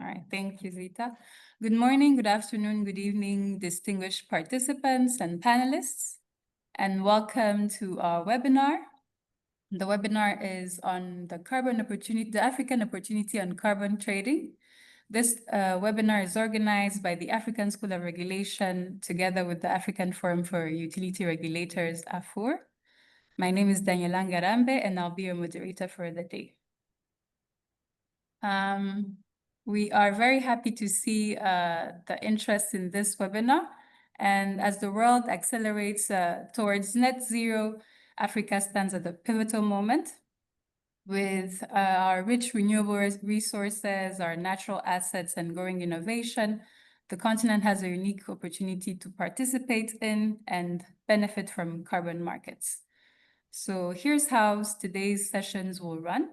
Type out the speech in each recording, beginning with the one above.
All right, thank you, Zita. Good morning, good afternoon, good evening, distinguished participants and panelists, and welcome to our webinar. The webinar is on the African opportunity on carbon trading. This webinar is organized by the African School of Regulation together with the African Forum for Utility Regulators, AFUR. My name is Daniela Ngarambe, and I'll be your moderator for the day. We are very happy to see the interest in this webinar. And as the world accelerates towards net zero, Africa stands at a pivotal moment. With our rich renewable resources, our natural assets, and growing innovation, the continent has a unique opportunity to participate in and benefit from carbon markets. So here's how today's sessions will run.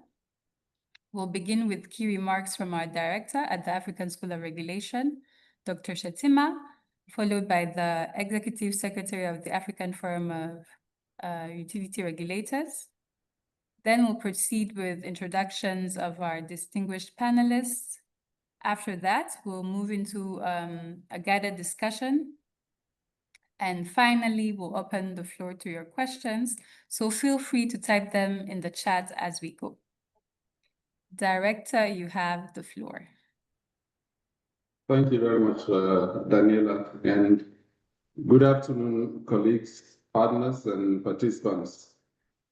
We'll begin with key remarks from our director at the African School of Regulation, Dr. Shetima, followed by the Executive Secretary of the African Forum of Utility Regulators. Then we'll proceed with introductions of our distinguished panelists. After that, we'll move into a guided discussion. And finally, we'll open the floor to your questions. So feel free to type them in the chat as we go. Director, you have the floor. Thank you very much, Daniela, and good afternoon, colleagues, partners, and participants.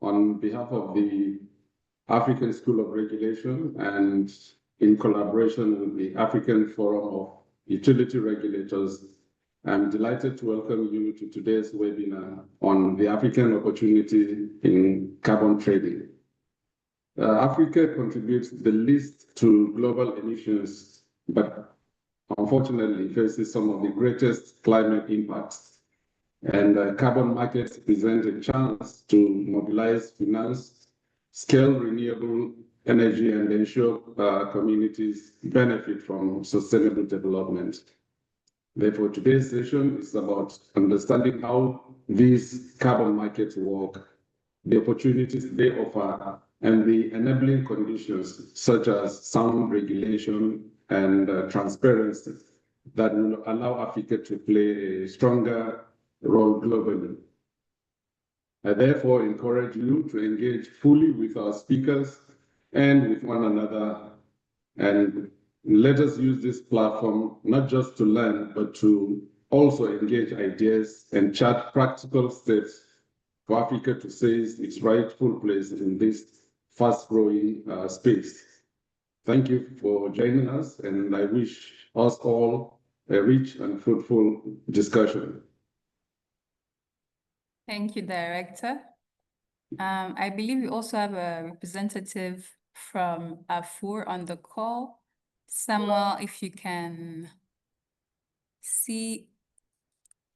On behalf of the African School of Regulation and in collaboration with the African Forum of Utility Regulators, I'm delighted to welcome you to today's webinar on the African opportunity in carbon trading. Africa contributes the least to global emissions, but unfortunately faces some of the greatest climate impacts. And carbon markets present a chance to mobilize finance, scale renewable energy, and ensure communities benefit from sustainable development. Therefore, today's session is about understanding how these carbon markets work, the opportunities they offer, and the enabling conditions such as sound regulation and transparency that will allow Africa to play a stronger role globally. I therefore encourage you to engage fully with our speakers and with one another, and let us use this platform not just to learn, but to also engage ideas and chart practical steps for Africa to seize its rightful place in this fast-growing space. Thank you for joining us, and I wish us all a rich and fruitful discussion. Thank you, Director. I believe we also have a representative from AFUR on the call. Samuel, if you can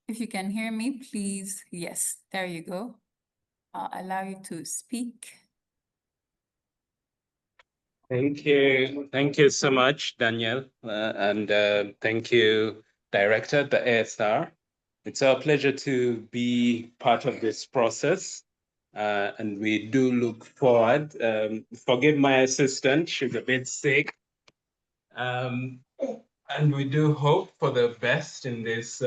hear me, please. Yes, there you go. I'll allow you to speak. Thank you. Thank you so much, Danielle. And thank you, Director at the ASR. It's our pleasure to be part of this process. And we do look forward. Forgive my assistant, she's a bit sick. And we do hope for the best in this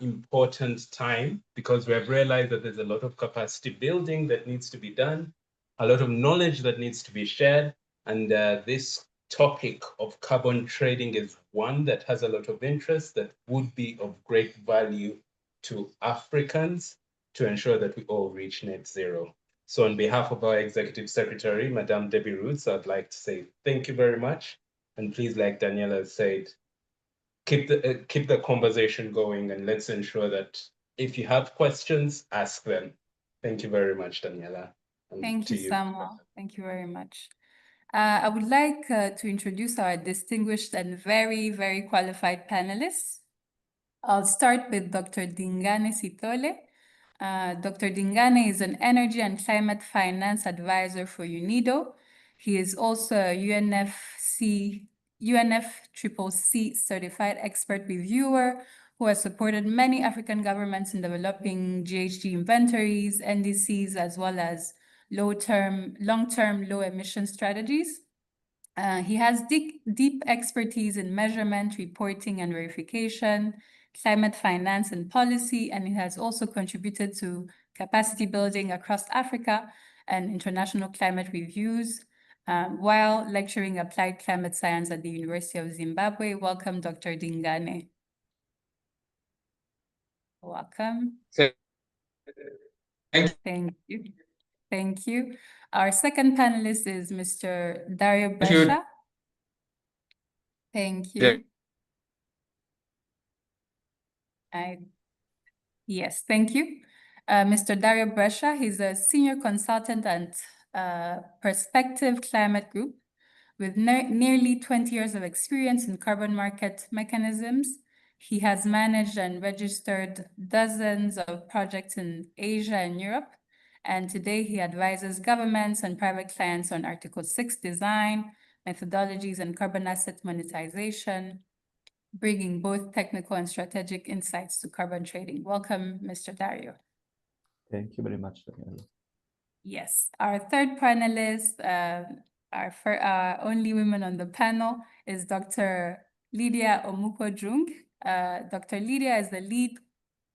important time, because we have realized that there's a lot of capacity building that needs to be done, a lot of knowledge that needs to be shared. And this topic of carbon trading is one that has a lot of interest that would be of great value to Africans to ensure that we all reach net zero. So on behalf of our Executive Secretary, Madame Debbie Roots, I'd like to say thank you very much. And please, like Daniela said, keep the conversation going, and let's ensure that if you have questions, ask them. Thank you very much, Daniela. Thank you, Samuel. Thank you very much. I would like to introduce our distinguished and very, very qualified panelists. I'll start with Dr. Dingane Sithole. Dr. Dingane is an energy and climate finance advisor for UNIDO. He is also a UNFCCC certified expert reviewer who has supported many African governments in developing GHG inventories, NDCs, as well as long-term low emission strategies. He has deep expertise in measurement, reporting, and verification, climate finance and policy, and he has also contributed to capacity building across Africa and international climate reviews, while lecturing applied climate science at the University of Zimbabwe. Welcome, Dr. Dingane. Welcome. Thank you. Thank you. Our second panelist is Mr. Dario Brescia. Thank you. Yes, thank you. Mr. Dario Brescia, he's a senior consultant at Perspective Climate Group with nearly 20 years of experience in carbon market mechanisms. He has managed and registered dozens of projects in Asia and Europe. And today he advises governments and private clients on Article 6 design, methodologies, and carbon asset monetization, bringing both technical and strategic insights to carbon trading. Welcome, Mr. Dario. Thank you very much, Daniela. Yes, our third panelist, our only woman on the panel, is Dr. Lydia Omuko-Jung. Dr. Lydia is the lead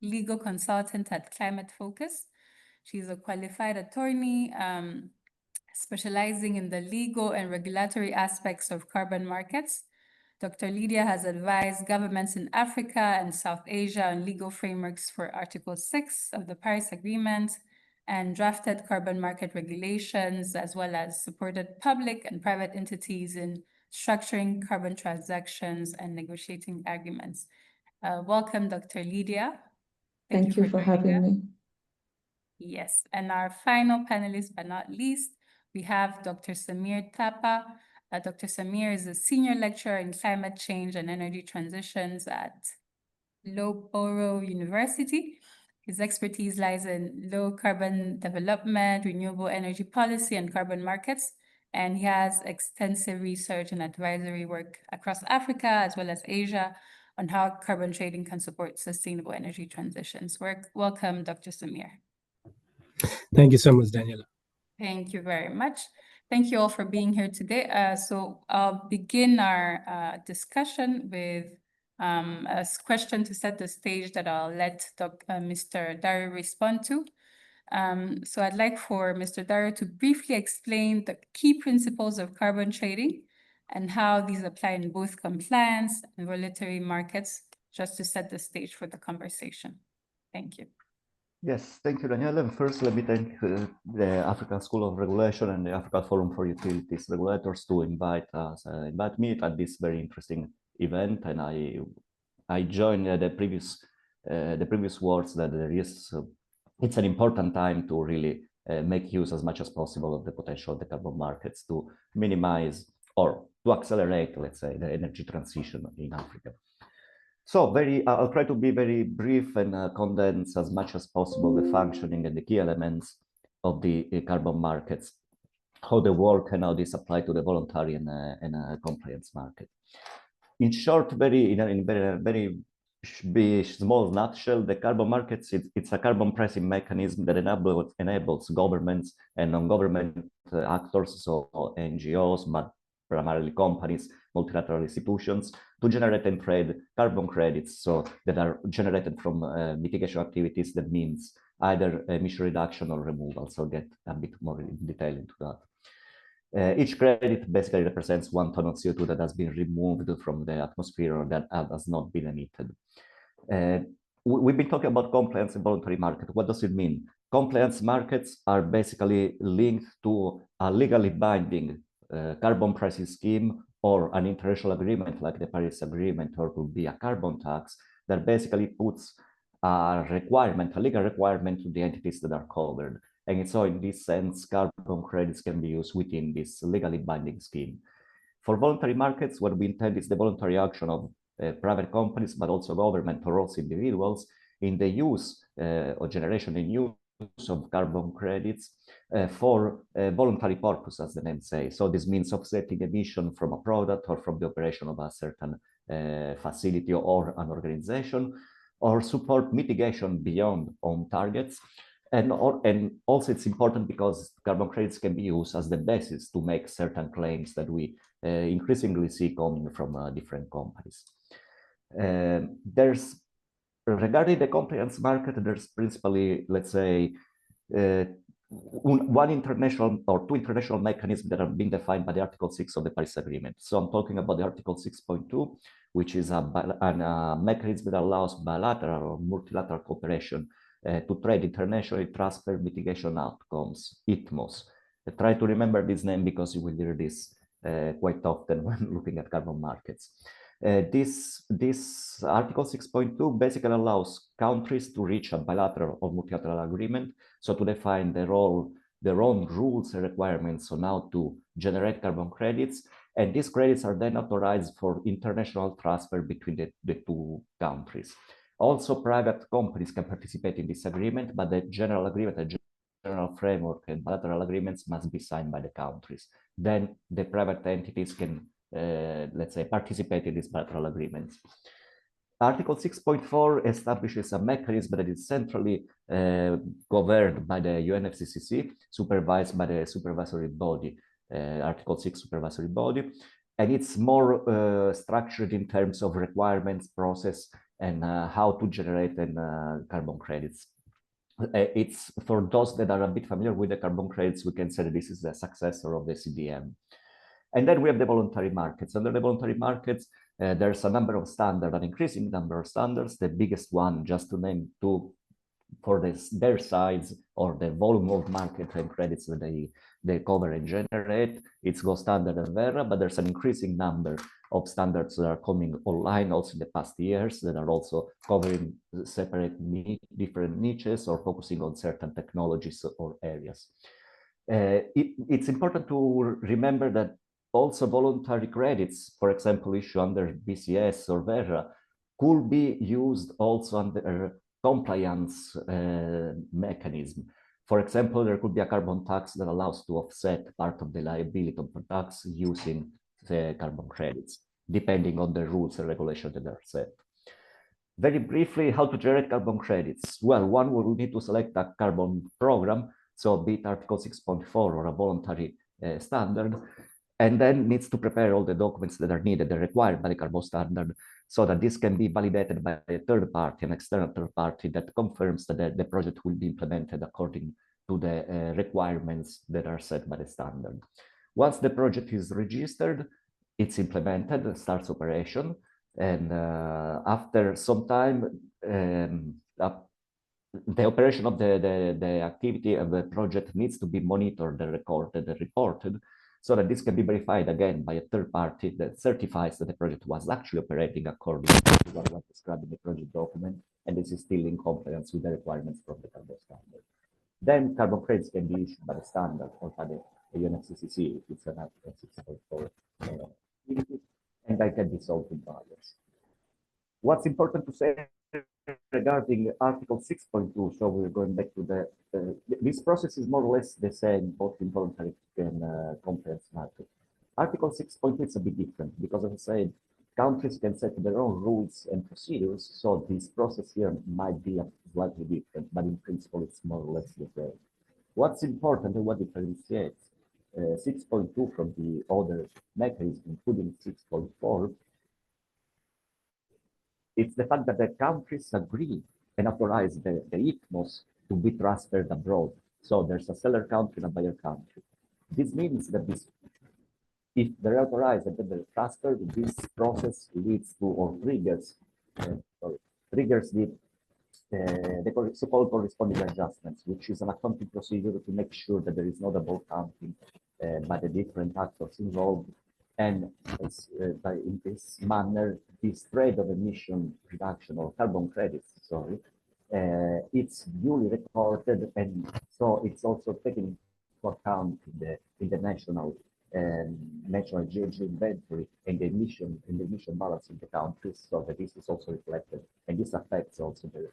legal consultant at Climate Focus. She's a qualified attorney specializing in the legal and regulatory aspects of carbon markets. Dr. Lydia has advised governments in Africa and South Asia on legal frameworks for Article 6 of the Paris Agreement and drafted carbon market regulations, as well as supported public and private entities in structuring carbon transactions and negotiating agreements. Welcome, Dr. Lydia. Thank you for having me. Yes, and our final panelist, but not least, we have Dr. Samir Tapa. Dr. Samir is a senior lecturer in climate change and energy transitions at Loughborough University. His expertise lies in low carbon development, renewable energy policy, and carbon markets. And he has extensive research and advisory work across Africa as well as Asia on how carbon trading can support sustainable energy transitions. Welcome, Dr. Samir. Thank you so much, Daniela. Thank you very much. Thank you all for being here today. So I'll begin our discussion with a question to set the stage that I'll let Mr. Dario respond to. So I'd like for Mr. Dario to briefly explain the key principles of carbon trading and how these apply in both compliance and regulatory markets, just to set the stage for the conversation. Thank you. Yes, thank you, Daniela. And first, let me thank the African School of Regulation and the Africa Forum for Utilities regulators to invite me at this very interesting event. And I join the previous words that there is it's an important time to really make use as much as possible of the potential of the carbon markets to minimize or to accelerate, let's say, the energy transition in Africa. So I'll try to be very brief and condense as much as possible the functioning and the key elements of the carbon markets, how they work and how this apply to the voluntary and compliance market. In short, in a very small nutshell, the carbon markets, it's a carbon pricing mechanism that enables governments and non-government actors, so NGOs, but primarily companies, multilateral institutions, to generate and trade carbon credits, so that are generated from mitigation activities. That means either emission reduction or removal. So I'll get a bit more in detail into that. Each credit basically represents 1 ton of CO2 that has been removed from the atmosphere or that has not been emitted. We've been talking about compliance and voluntary market. What does it mean? Compliance markets are basically linked to a legally binding carbon pricing scheme or an international agreement like the Paris Agreement, or could be a carbon tax that basically puts a legal requirement to the entities that are covered. And so in this sense, carbon credits can be used within this legally binding scheme. For voluntary markets, what we intend is the voluntary action of private companies, but also government or also individuals in the use or generation and use of carbon credits for voluntary purpose, as the name says. So this means offsetting emission from a product or from the operation of a certain facility or an organization, or support mitigation beyond own targets. And also it's important because carbon credits can be used as the basis to make certain claims that we increasingly see coming from different companies. There's regarding the compliance market, there's principally, let's say, one international or two international mechanisms that are being defined by the Article 6 of the Paris Agreement. So I'm talking about the Article 6.2, which is a mechanism that allows bilateral or multilateral cooperation to trade internationally transfer mitigation outcomes, ITMOS. Try to remember this name because you will hear this quite often when looking at carbon markets. This Article 6.2 basically allows countries to reach a bilateral or multilateral agreement, so to define their own rules and requirements on how to generate carbon credits, and these credits are then authorized for international transfer between the two countries. Also, private companies can participate in this agreement, but the general agreement, the general framework and bilateral agreements must be signed by the countries. Then the private entities can let's say, participate in these bilateral agreements. Article 6.4 establishes a mechanism that is centrally governed by the UNFCCC, supervised by the supervisory body, Article 6 supervisory body, and it's more structured in terms of requirements, process, and how to generate carbon credits. It's for those that are a bit familiar with the carbon credits, we can say that this is the successor of the CDM. And then we have the voluntary markets. Under the voluntary markets, there's a number of standards, an increasing number of standards. The biggest one, just to name two, for their size or the volume of market and credits that they cover and generate, it's Gold Standard and Verra, but there's an increasing number of standards that are coming online also in the past years that are also covering separate different niches or focusing on certain technologies or areas. It's important to remember that also voluntary credits, for example, issued under BCS or Verra, could be used also under compliance mechanism. For example, there could be a carbon tax that allows to offset part of the liability of the tax using the carbon credits, depending on the rules and regulations that are set. Very briefly, how to generate carbon credits? Well, one, we will need to select a carbon program, so be it Article 6.4 or a voluntary standard, and then needs to prepare all the documents that are needed and required by the carbon standard, so that this can be validated by a third party, an external third party that confirms that the project will be implemented according to the requirements that are set by the standard. Once the project is registered, it's implemented and starts operation. And after some time, the operation of the activity of the project needs to be monitored and recorded and reported, so that this can be verified again by a third party that certifies that the project was actually operating according to what was described in the project document, and this is still in compliance with the requirements from the carbon standard. Then carbon credits can be issued by the standard or by the UNFCCC if it's an Article 6.4 activity, and they can be sold to buyers. What's important to say regarding Article 6.2, so we're going back to this process is more or less the same, both in voluntary and compliance market. Article 6.2 is a bit different because, as I said, countries can set their own rules and procedures, so this process here might be slightly different, but in principle, it's more or less the same. What's important and what differentiates 6.2 from the other mechanisms, including 6.4, it's the fact that the countries agree and authorize the ITMOS to be transferred abroad. So there's a seller country and a buyer country. This means that if they're authorized and then they're transferred, this process leads to or triggers the so-called corresponding adjustments, which is an accounting procedure to make sure that there is no double counting by the different actors involved. And in this manner, this trade of emission reduction or carbon credits, sorry, it's duly recorded, and so it's also taken into account in the national GHG inventory and the emission balance in the countries, so that this is also reflected, and this affects also the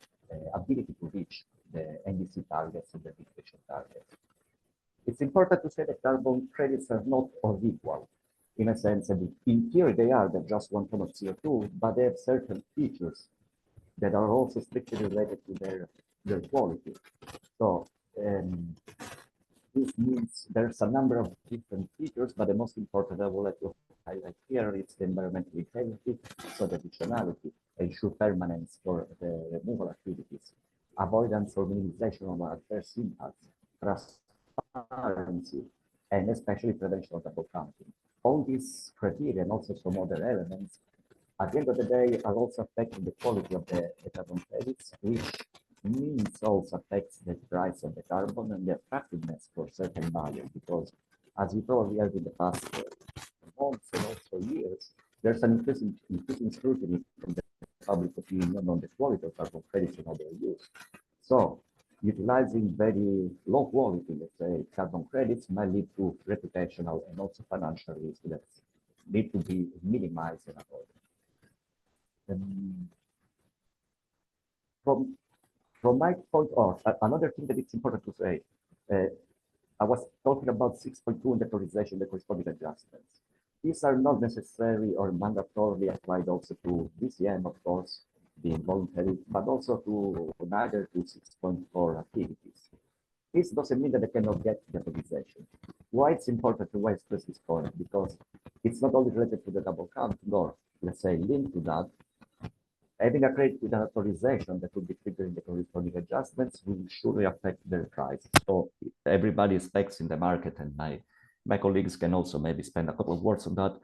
ability to reach the NDC targets and the mitigation targets. It's important to say that carbon credits are not all equal, in a sense that in theory they're just 1 ton of CO2, but they have certain features that are also strictly related to their quality. So this means there's a number of different features, but the most important I would like to highlight here is the environmental integrity, so the additionality, ensure permanence for the removal activities, avoidance or minimization of adverse impacts, transparency, and especially prevention of double counting. All these criteria and also some other elements, at the end of the day, are also affecting the quality of the carbon credits, which means also affects the price of the carbon and the attractiveness for certain buyers, because as you probably heard in the past months and also years, there's an increasing scrutiny from the public opinion on the quality of carbon credits and how they're used. So utilizing very low quality, let's say, carbon credits might lead to reputational and also financial risks that need to be minimized and avoided. From my point of another thing that it's important to say, I was talking about 6.2 and the authorization, the corresponding adjustments. These are not necessary or mandatorily applied also to DCM, of course, being voluntary, but also to neither to 6.4 activities. This doesn't mean that they cannot get the authorization. Why it's important to stress this point? Because it's not only related to the double count, nor, let's say, linked to that. Having a credit with an authorization that will be triggering the corresponding adjustments will surely affect their price. So everybody expects in the market, and my colleagues can also maybe spend a couple of words on that.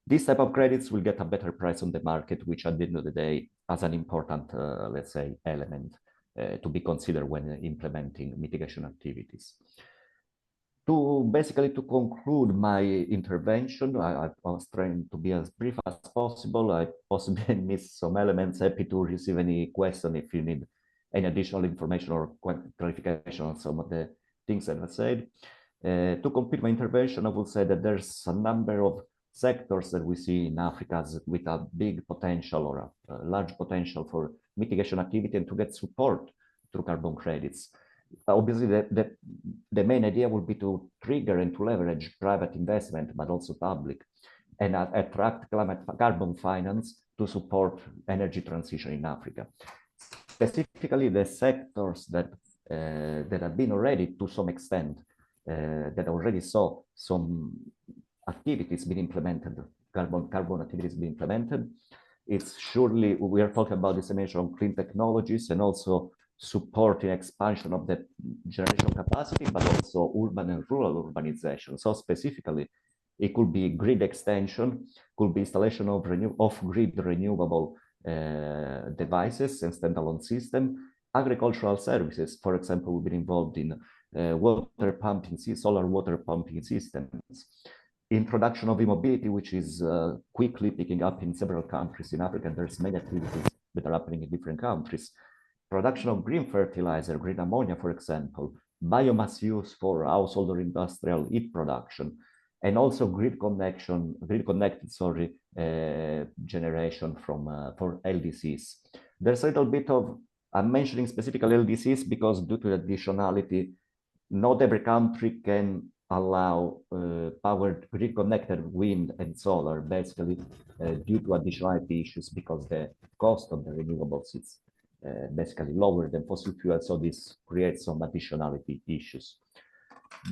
This type of credits will get a better price on the market, which at the end of the day has an important, let's say, element to be considered when implementing mitigation activities. Basically to conclude my intervention, I was trying to be as brief as possible. I possibly missed some elements. Happy to receive any question if you need any additional information or clarification on some of the things that I said. To complete my intervention, I will say that there's a number of sectors that we see in Africa with a big potential or a large potential for mitigation activity and to get support through carbon credits. Obviously, the main idea would be to trigger and to leverage private investment, but also public, and attract carbon finance to support energy transition in Africa. Specifically, the sectors that have been already, to some extent, that already saw some activities being implemented, carbon activities being implemented. It's surely, we are talking about dissemination of clean technologies and also supporting expansion of the generation capacity, but also urban and rural urbanization. So specifically, it could be grid extension, could be installation of off-grid renewable devices and standalone system, agricultural services. For example, we've been involved in water pumping, solar water pumping systems, introduction of e-mobility, which is quickly picking up in several countries in Africa. And there's many activities that are happening in different countries. Production of green fertilizer, green ammonia, for example, biomass use for household or industrial heat production, and also grid-connected generation for LDCs. There's a little bit of, I'm mentioning specifically LDCs because due to additionality, not every country can allow powered grid-connected wind and solar, basically due to additionality issues because the cost of the renewables is basically lower than fossil fuel, so this creates some additionality issues.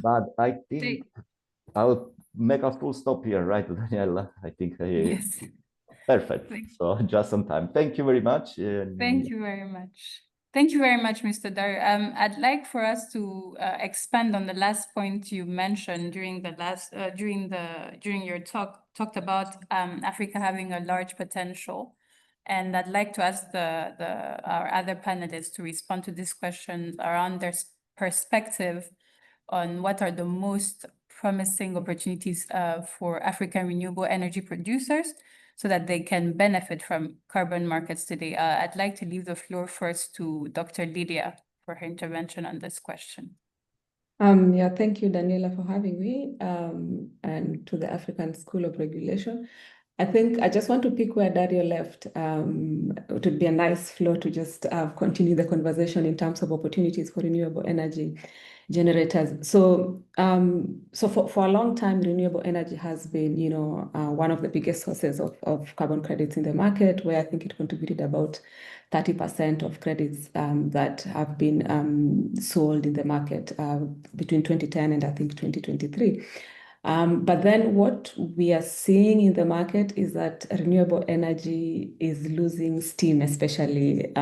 But I think I'll make a full stop here, right, Daniela? I think Yes. Perfect. So just some time. Thank you very much. Thank you very much. Thank you very much, Mr. Dario. I'd like for us to expand on the last point you mentioned during the last during your talked about Africa having a large potential. And I'd like to ask our other panelists to respond to this question around their perspective on what are the most promising opportunities for African renewable energy producers so that they can benefit from carbon markets today. I'd like to leave the floor first to Dr. Lydia for her intervention on this question. Yeah, thank you, Daniela, for having me, and to the African School of Regulation. I think I just want to pick where Dario left. It would be a nice flow to just continue the conversation in terms of opportunities for renewable energy generators. So, for a long time, renewable energy has been, one of the biggest sources of carbon credits in the market, where I think it contributed about 30% of credits that have been sold in the market between 2010 and I think 2023. But then what we are seeing in the market is that renewable energy is losing steam, especially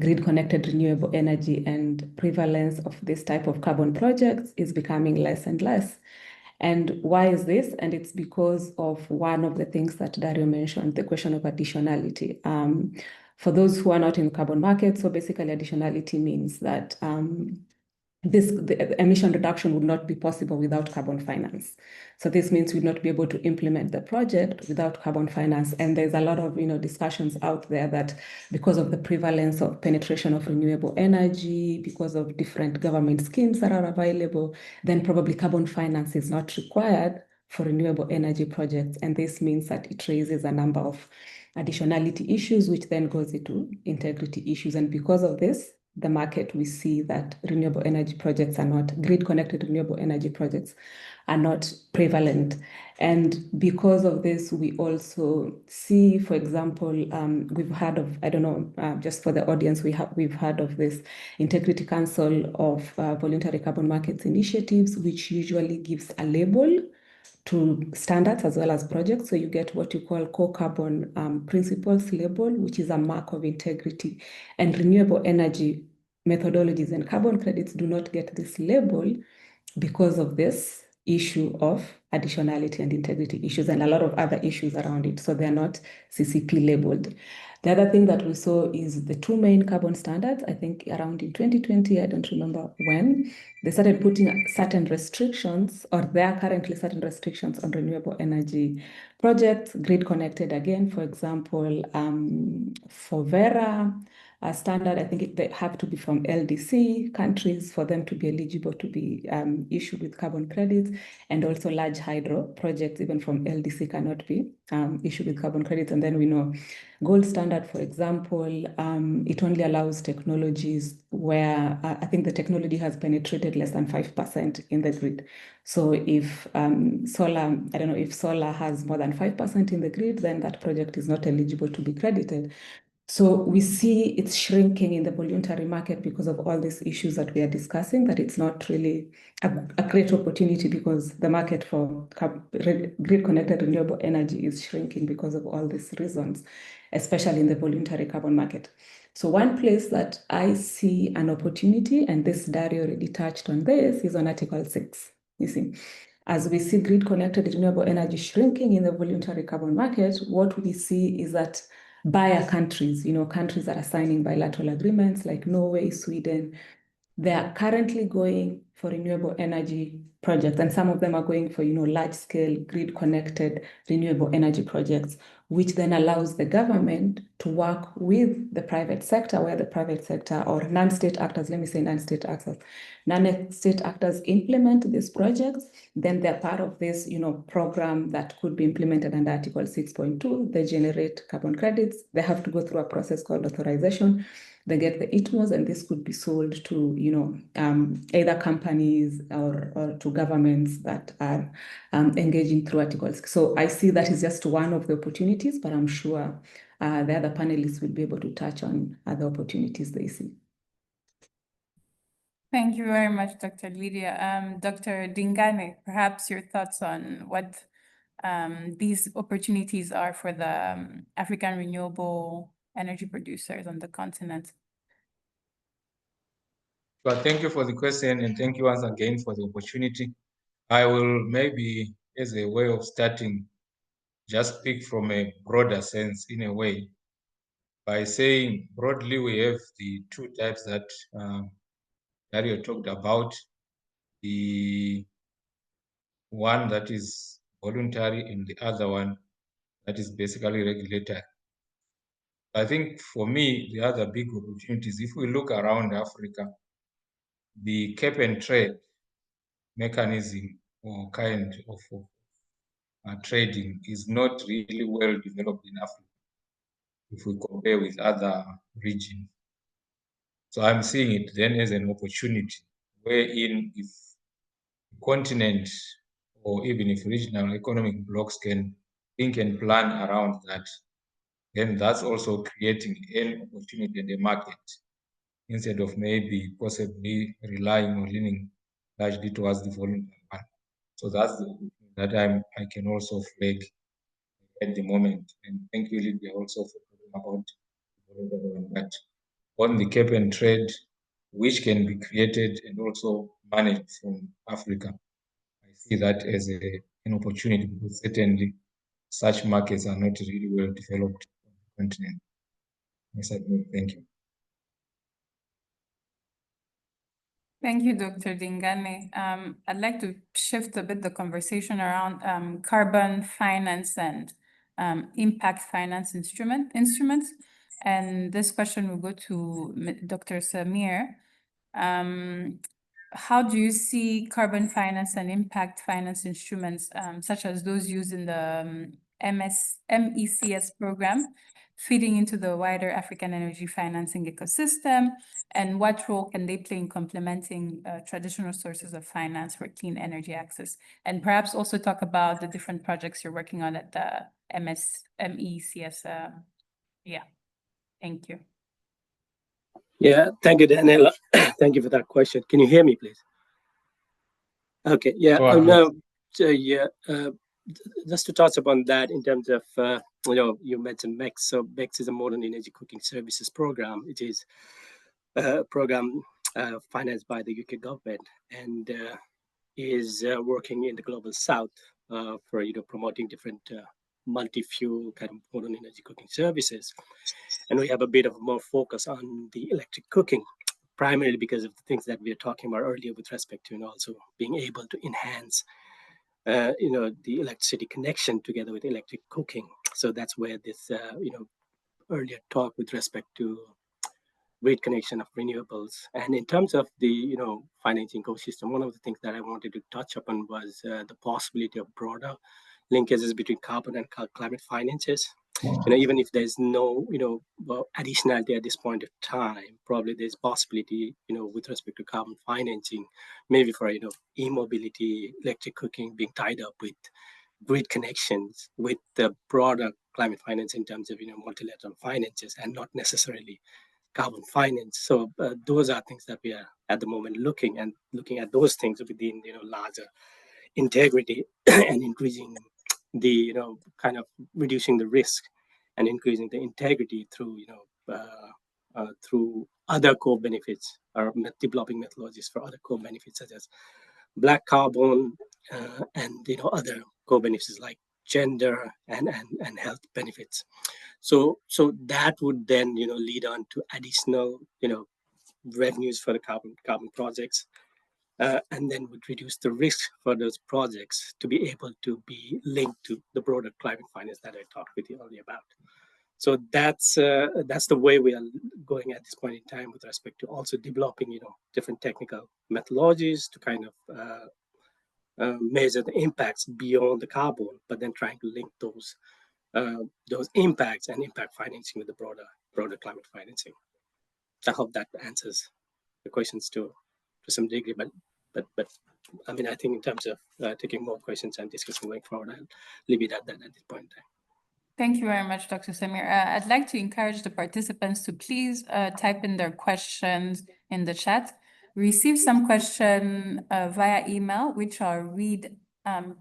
grid-connected renewable energy, and prevalence of this type of carbon projects is becoming less and less. And why is this? And it's because of one of the things that Dario mentioned, the question of additionality. For those who are not in carbon markets, so basically additionality means that the emission reduction would not be possible without carbon finance. So this means we'd not be able to implement the project without carbon finance. And there's a lot of discussions out there that because of the prevalence of penetration of renewable energy, because of different government schemes that are available, then probably carbon finance is not required for renewable energy projects. And this means that it raises a number of additionality issues, which then goes into integrity issues. And because of this, the market, we see that renewable energy projects are not, grid-connected renewable energy projects are not prevalent. And because of this, we also see, for example, we've heard of, I don't know, just for the audience, we've heard of this Integrity Council of Voluntary Carbon Markets Initiatives, which usually gives a label to standards as well as projects. So you get what you call core carbon principles label, which is a mark of integrity. And renewable energy methodologies and carbon credits do not get this label because of this issue of additionality and integrity issues and a lot of other issues around it. So they're not CCP labeled. The other thing that we saw is the two main carbon standards, I think around in 2020, I don't remember when, they started putting certain restrictions, or there are currently certain restrictions on renewable energy projects, grid connected again, for example, for Vera, a standard, I think they have to be from LDC countries for them to be eligible to be issued with carbon credits, and also large hydro projects, even from LDC, cannot be issued with carbon credits. And then we know gold standard, for example, it only allows technologies where I think the technology has penetrated less than 5% in the grid. So if solar, I don't know, if solar has more than 5% in the grid, then that project is not eligible to be credited. So we see it's shrinking in the voluntary market because of all these issues that we are discussing, that it's not really a great opportunity because the market for grid-connected renewable energy is shrinking because of all these reasons, especially in the voluntary carbon market. So one place that I see an opportunity, and this Dario already touched on this, is on Article 6, you see. As we see grid-connected renewable energy shrinking in the voluntary carbon market, what we see is that buyer countries, countries that are signing bilateral agreements like Norway, Sweden, they are currently going for renewable energy projects, and some of them are going for, large-scale grid-connected renewable energy projects, which then allows the government to work with the private sector, where the private sector or non-state actors, let me say non-state actors implement these projects. Then they're part of this, program that could be implemented under Article 6.2. They generate carbon credits. They have to go through a process called authorization. They get the ITMOs, and this could be sold to, either companies or to governments that are engaging through articles. So I see that is just one of the opportunities, but I'm sure the other panelists will be able to touch on other opportunities they see. Thank you very much, Dr. Lydia. Dr. Dingane, perhaps your thoughts on what these opportunities are for the African renewable energy producers on the continent. Well, thank you for the question, and thank you once again for the opportunity. I will maybe, as a way of starting, just speak from a broader sense in a way by saying broadly we have the two types that Dario talked about, the one that is voluntary and the other one that is basically regulatory. I think for me, the other big opportunities, if we look around Africa, the cap and trade mechanism or kind of trading is not really well developed in Africa if we compare with other regions. So I'm seeing it then as an opportunity wherein if the continent or even if regional economic blocks can think and plan around that, then that's also creating an opportunity in the market instead of maybe possibly relying or leaning largely towards the voluntary one. So that's the that I can also flag at the moment. And thank you, Lydia, also for talking about that on the cap and trade, which can be created and also managed from Africa. I see that as an opportunity because certainly such markets are not really well developed on the continent. Yes, I do. Thank you. Thank you, Dr. Dingane. I'd like to shift a bit the conversation around carbon finance and impact finance instruments. And this question will go to Dr. Samir. How do you see carbon finance and impact finance instruments, such as those used in the MECS program, feeding into the wider African energy financing ecosystem? And what role can they play in complementing traditional sources of finance for clean energy access? And perhaps also talk about the different projects you're working on at the MECS. Yeah, thank you. Yeah, thank you, Daniela. Thank you for that question. Can you hear me, please? Okay, yeah. No, so yeah, just to touch upon that in terms of, you mentioned MECS. So MECS is a modern energy cooking services program. It is a program financed by the UK government and is working in the global south for promoting different multi-fuel kind of modern energy cooking services. And we have a bit of more focus on the electric cooking, primarily because of the things that we were talking about earlier with respect to also being able to enhance the electricity connection together with electric cooking. So that's where this earlier talk with respect to grid connection of renewables. And in terms of the financing ecosystem, one of the things that I wanted to touch upon was the possibility of broader linkages between carbon and climate finances. Even if there's no additionality at this point of time, probably there's possibility with respect to carbon financing, maybe for e-mobility, electric cooking being tied up with grid connections with the broader climate finance in terms of multilateral finances and not necessarily carbon finance. So those are things that we are at the moment looking at those things within larger integrity and increasing the kind of reducing the risk and increasing the integrity through through other core benefits or developing methodologies for other core benefits such as black carbon and other core benefits like gender and health benefits. So that would then lead on to additional revenues for the carbon projects, and then would reduce the risk for those projects to be able to be linked to the broader climate finance that I talked with you earlier about. So that's the way we are going at this point in time with respect to also developing different technical methodologies to kind of measure the impacts beyond the carbon, but then trying to link those impacts and impact financing with the broader climate financing. I hope that answers the questions to some degree, but I mean, I think in terms of taking more questions and discussing going forward, I'll leave it at that at this point in time. Thank you very much, Dr. Samir. I'd like to encourage the participants to please type in their questions in the chat. We received some question via email, which I'll read.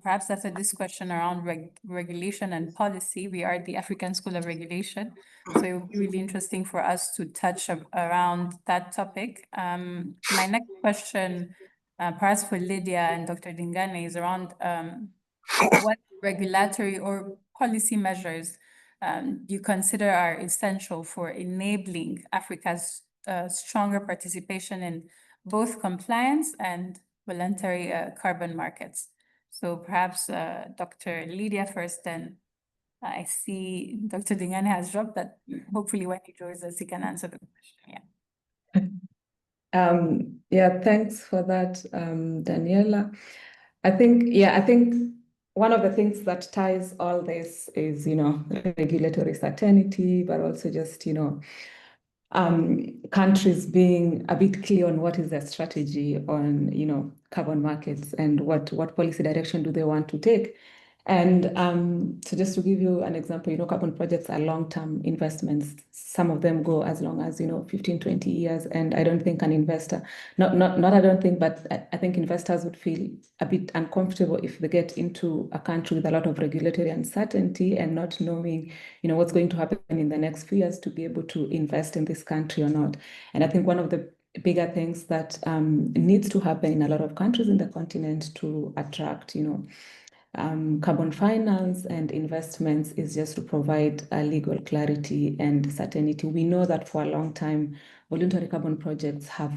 Perhaps after this question around regulation and policy. We are the African School of Regulation, so it will be really interesting for us to touch around that topic. My next question, perhaps for Lydia and Dr. Dingane, is around what regulatory or policy measures you consider are essential for enabling Africa's stronger participation in both compliance and voluntary carbon markets. So perhaps Dr. Lydia first, then I see Dr. Dingane has dropped that. Hopefully when he joins us, he can answer the question. Yeah, thanks for that, Daniela. I think one of the things that ties all this is, regulatory certainty, but also just, countries being a bit clear on what is their strategy on, carbon markets and what policy direction do they want to take. And so just to give you an example, carbon projects are long-term investments. Some of them go as long as, 15, 20 years. And I don't think an investor, I don't think, but I think investors would feel a bit uncomfortable if they get into a country with a lot of regulatory uncertainty and not knowing, what's going to happen in the next few years to be able to invest in this country or not. And I think one of the bigger things that needs to happen in a lot of countries in the continent to attract, carbon finance and investments is just to provide legal clarity and certainty. We know that for a long time, voluntary carbon projects have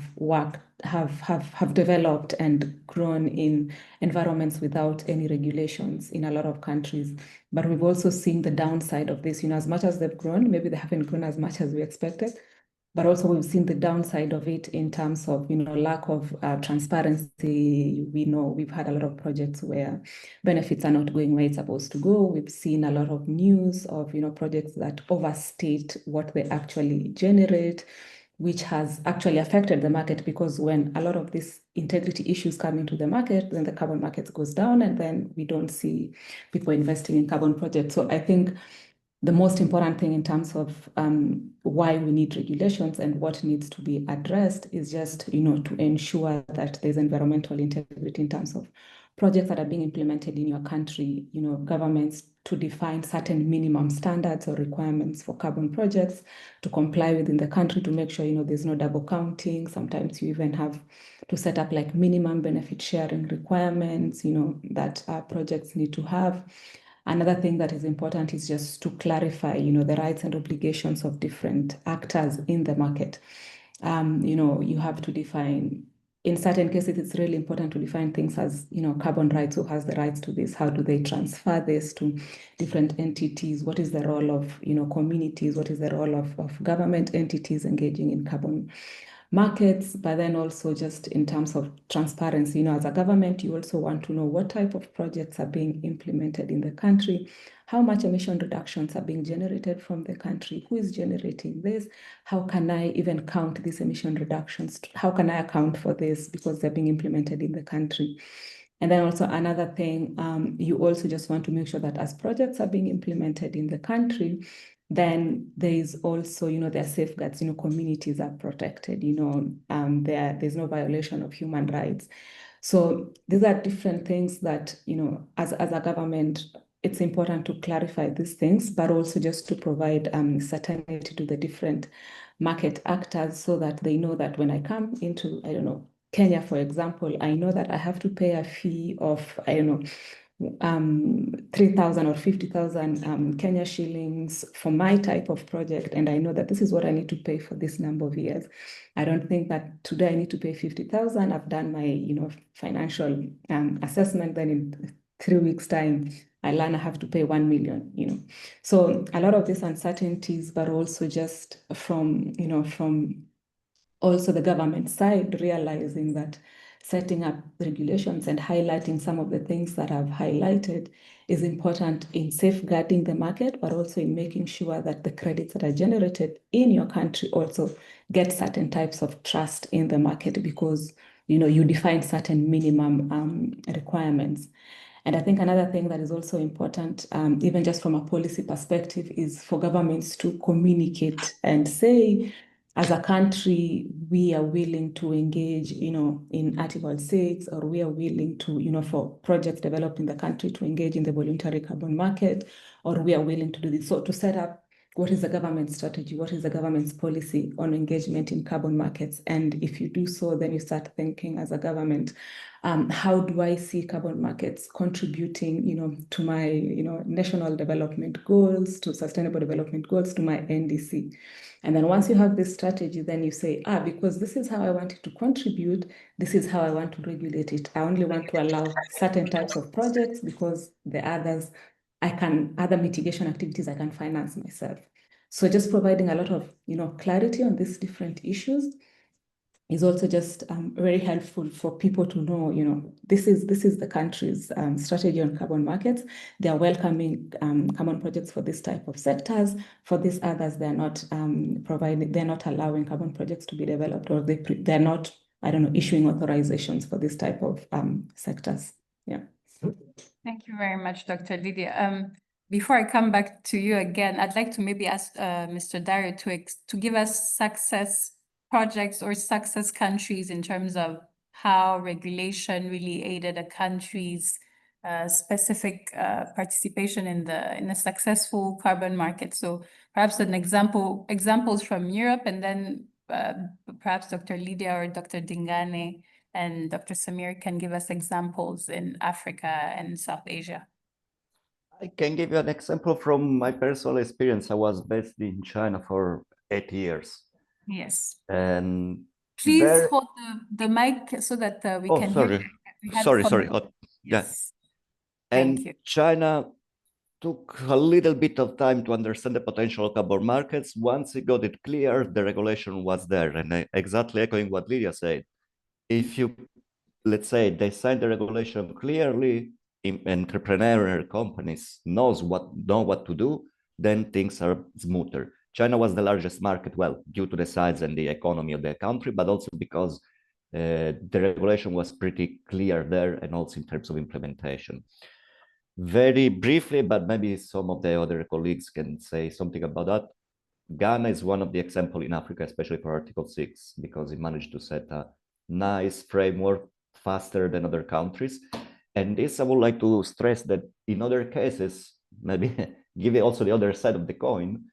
developed and grown in environments without any regulations in a lot of countries. But we've also seen the downside of this. As much as they've grown, maybe they haven't grown as much as we expected. But also we've seen the downside of it in terms of, lack of transparency. We know we've had a lot of projects where benefits are not going where it's supposed to go. We've seen a lot of news of, projects that overstate what they actually generate, which has actually affected the market, because when a lot of these integrity issues come into the market, then the carbon market goes down, and then we don't see people investing in carbon projects. So I think the most important thing in terms of why we need regulations and what needs to be addressed is just, to ensure that there's environmental integrity in terms of projects that are being implemented in your country, governments to define certain minimum standards or requirements for carbon projects to comply within the country to make sure, there's no double counting. Sometimes you even have to set up like minimum benefit sharing requirements, that projects need to have. Another thing that is important is just to clarify, the rights and obligations of different actors in the market. You have to define, in certain cases, it's really important to define things as, carbon rights. Who has the rights to this? How do they transfer this to different entities? What is the role of, communities? What is the role of government entities engaging in carbon markets? But then also just in terms of transparency, as a government, you also want to know what type of projects are being implemented in the country, how much emission reductions are being generated from the country, who is generating this, how can I even count these emission reductions, how can I account for this because they're being implemented in the country. And then also another thing, you also just want to make sure that as projects are being implemented in the country, then there is also, there are safeguards, communities are protected, there's no violation of human rights. So these are different things that, as a government, it's important to clarify these things, but also just to provide certainty to the different market actors so that they know that when I come into, Kenya, for example, I know that I have to pay a fee of, 3,000 or 50,000 Kenya shillings for my type of project. And I know that this is what I need to pay for this number of years. I don't think that today I need to pay 50,000. I've done my, financial assessment. Then in 3 weeks' time, I learn I have to pay 1 million, So a lot of these uncertainties, but also just from also the government side, realizing that setting up regulations and highlighting some of the things that I've highlighted is important in safeguarding the market, but also in making sure that the credits that are generated in your country also get certain types of trust in the market because, you define certain minimum requirements. And I think another thing that is also important, even just from a policy perspective, is for governments to communicate and say, as a country, we are willing to engage, in Article 6, or we are willing to, for projects developed in the country to engage in the voluntary carbon market, or we are willing to do this. So to set up what is the government's strategy, what is the government's policy on engagement in carbon markets? And if you do so, then you start thinking as a government, how do I see carbon markets contributing, to my, national development goals, to sustainable development goals, to my NDC? And then once you have this strategy, then you say, because this is how I want it to contribute, this is how I want to regulate it. I only want to allow certain types of projects because the others, other mitigation activities I can finance myself. So just providing a lot of, clarity on these different issues is also just very helpful for people to know, this is the country's strategy on carbon markets. They are welcoming carbon projects for this type of sectors. For these others, they're not they're not allowing carbon projects to be developed, or they're not, issuing authorizations for this type of sectors. Yeah. Thank you very much, Dr. Lydia. Before I come back to you again, I'd like to maybe ask Mr. Dario to give us success projects or success countries in terms of how regulation really aided a country's specific participation in a successful carbon market. So perhaps examples from Europe, and then perhaps Dr. Lydia or Dr. Dingane and Dr. Samir can give us examples in Africa and South Asia. I can give you an example from my personal experience. I was based in China for 8 years. Yes. And please there... hold the mic so that we can sorry. hear you. Sorry. Yes. Yeah. And China took a little bit of time to understand the potential of carbon markets. Once it got it clear, the regulation was there. And exactly echoing what Lydia said, if you, let's say, design the regulation clearly, entrepreneurial companies know what to do, then things are smoother. China was the largest market, well, due to the size and the economy of the country, but also because the regulation was pretty clear there, and also in terms of implementation. Very briefly, but maybe some of the other colleagues can say something about that. Ghana is one of the examples in Africa, especially for Article 6, because it managed to set a nice framework faster than other countries. And this, I would like to stress that in other cases, maybe give it also the other side of the coin,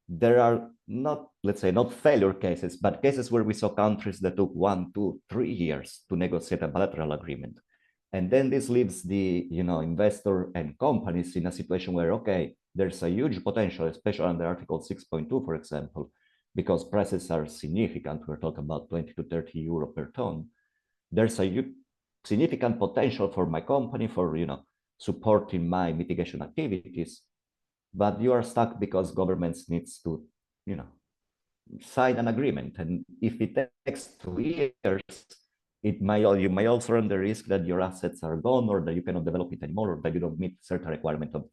there are not, let's say, not failure cases, but cases where we saw countries that took 1, 2, 3 years to negotiate a bilateral agreement. And then this leaves the investor and companies in a situation where, okay, there's a huge potential, especially under Article 6.2, for example, because prices are significant. We're talking about 20 to 30 euro per ton. There's a significant potential for my company for supporting my mitigation activities, but you are stuck because governments needs to sign an agreement, and if it takes 2 years, you may also run the risk that your assets are gone, or that you cannot develop it anymore, or that you don't meet certain requirement of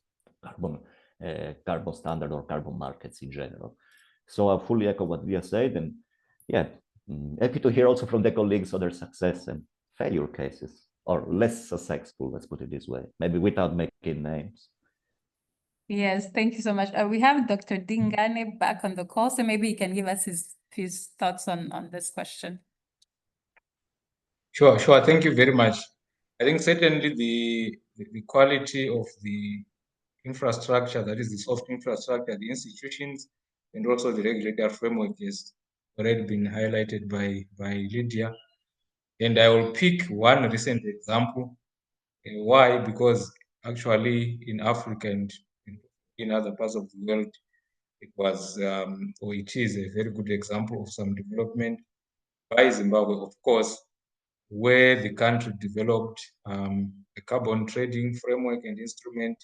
carbon standard or carbon markets in general. So I fully echo what Dia said, and yeah, happy to hear also from the colleagues other success and failure cases, or less successful, let's put it this way, maybe without making names. Yes, thank you so much. We have Dr. Dingane back on the call, so maybe he can give us his thoughts on this question. Sure. Thank you very much. I think certainly the quality of the infrastructure, that is the soft infrastructure, the institutions, and also the regulatory framework has already been highlighted by Lydia. And I will pick one recent example. Why? Because actually in Africa and in other parts of the world, it was or it is a very good example of some development by Zimbabwe, of course, where the country developed a carbon trading framework and instrument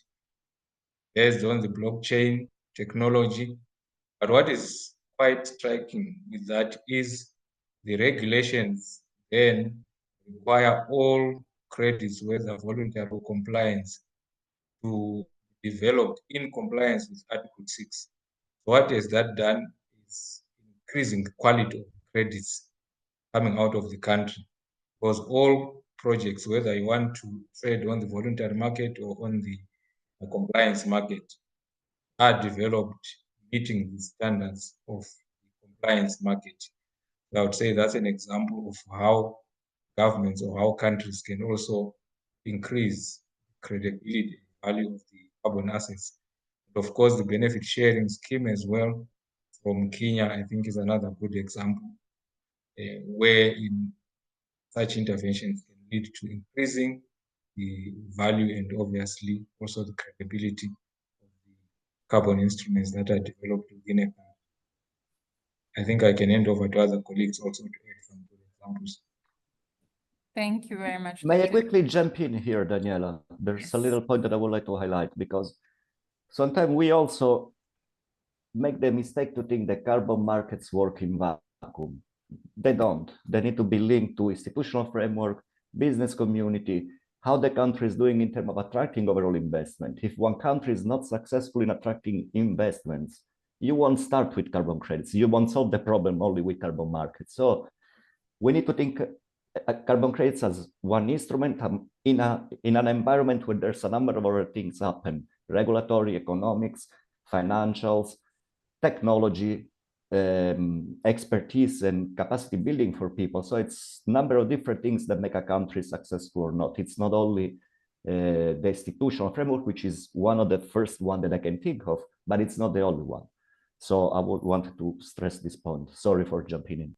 based on the blockchain technology. But what is quite striking with that is the regulations then require all credits, whether voluntary or compliance, to be developed in compliance with Article 6. What has that done is increasing the quality of credits coming out of the country, because all projects, whether you want to trade on the voluntary market or on the compliance market, are developed meeting the standards of the compliance market. So I would say that's an example of how governments or how countries can also increase credibility, value of the carbon assets. And of course, the benefit sharing scheme as well from Kenya, I think, is another good example where in such interventions can lead to increasing the value and obviously also the credibility of the carbon instruments that are developed within a country. I think I can hand over to other colleagues also to add some good examples. Thank you very much. May I quickly jump in here, Daniela? There's a little point that I would like to highlight, because sometimes we also make the mistake to think that carbon markets work in vacuum. They don't. They need to be linked to institutional framework, business community, how the country is doing in terms of attracting overall investment. If one country is not successful in attracting investments, you won't start with carbon credits. You won't solve the problem only with carbon markets. So we need to think carbon credits as one instrument in an environment where there's a number of other things happen: regulatory, economics, financials, technology, expertise, and capacity building for people. So it's a number of different things that make a country successful or not. It's not only the institutional framework, which is one of the first one that I can think of, but it's not the only one. So I would want to stress this point. Sorry for jumping in.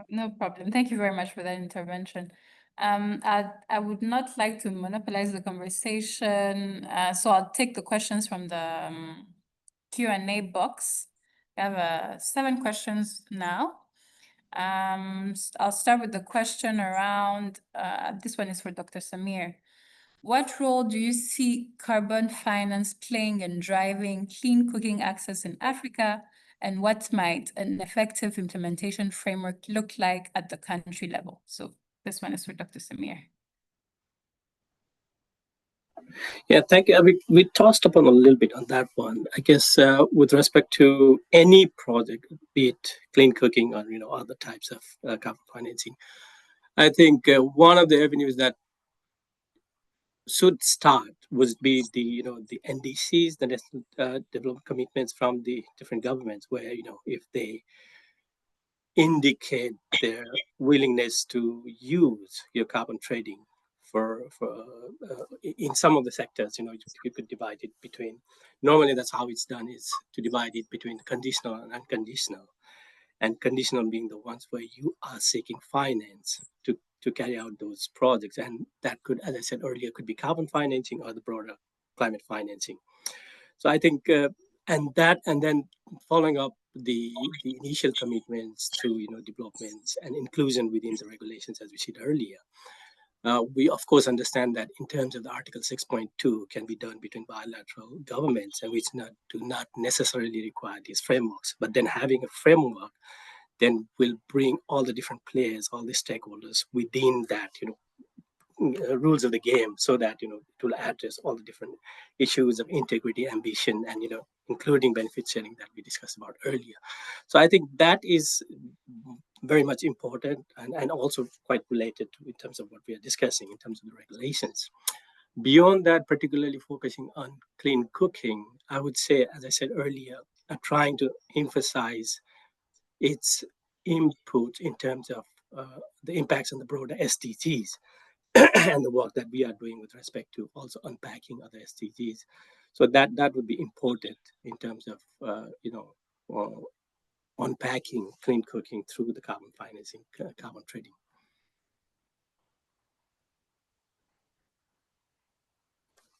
No problem. Thank you very much for that intervention. I would not like to monopolize the conversation, so I'll take the questions from the Q&A box. We have 7 questions now. I'll start with the question around, this one is for Dr. Samir. What role do you see carbon finance playing in driving clean cooking access in Africa? And what might an effective implementation framework look like at the country level? So this one is for Dr. Samir. Yeah, thank you. We touched upon a little bit on that one. I guess with respect to any project, be it clean cooking or other types of carbon financing, I think one of the avenues that should start would be the NDCs, the national development commitments from the different governments, where if they indicate their willingness to use your carbon trading for in some of the sectors, you could divide it between. Normally, that's how it's done, is to divide it between conditional and unconditional, and conditional being the ones where you are seeking finance to carry out those projects. And that could, as I said earlier, could be carbon financing or the broader climate financing. So I think, and then following up the initial commitments to developments and inclusion within the regulations, as we said earlier. We of course understand that in terms of the Article 6.2 can be done between bilateral governments, and which do not necessarily require these frameworks. But then having a framework then will bring all the different players, all the stakeholders within that, rules of the game, so that it will address all the different issues of integrity, ambition, and including benefit sharing that we discussed about earlier. So I think that is very much important, and also quite related to, in terms of what we are discussing in terms of the regulations. Beyond that, particularly focusing on clean cooking, I would say, as I said earlier, trying to emphasize its input in terms of the impacts on the broader SDGs and the work that we are doing with respect to also unpacking other SDGs. So that would be important in terms of unpacking clean cooking through the carbon financing, carbon trading.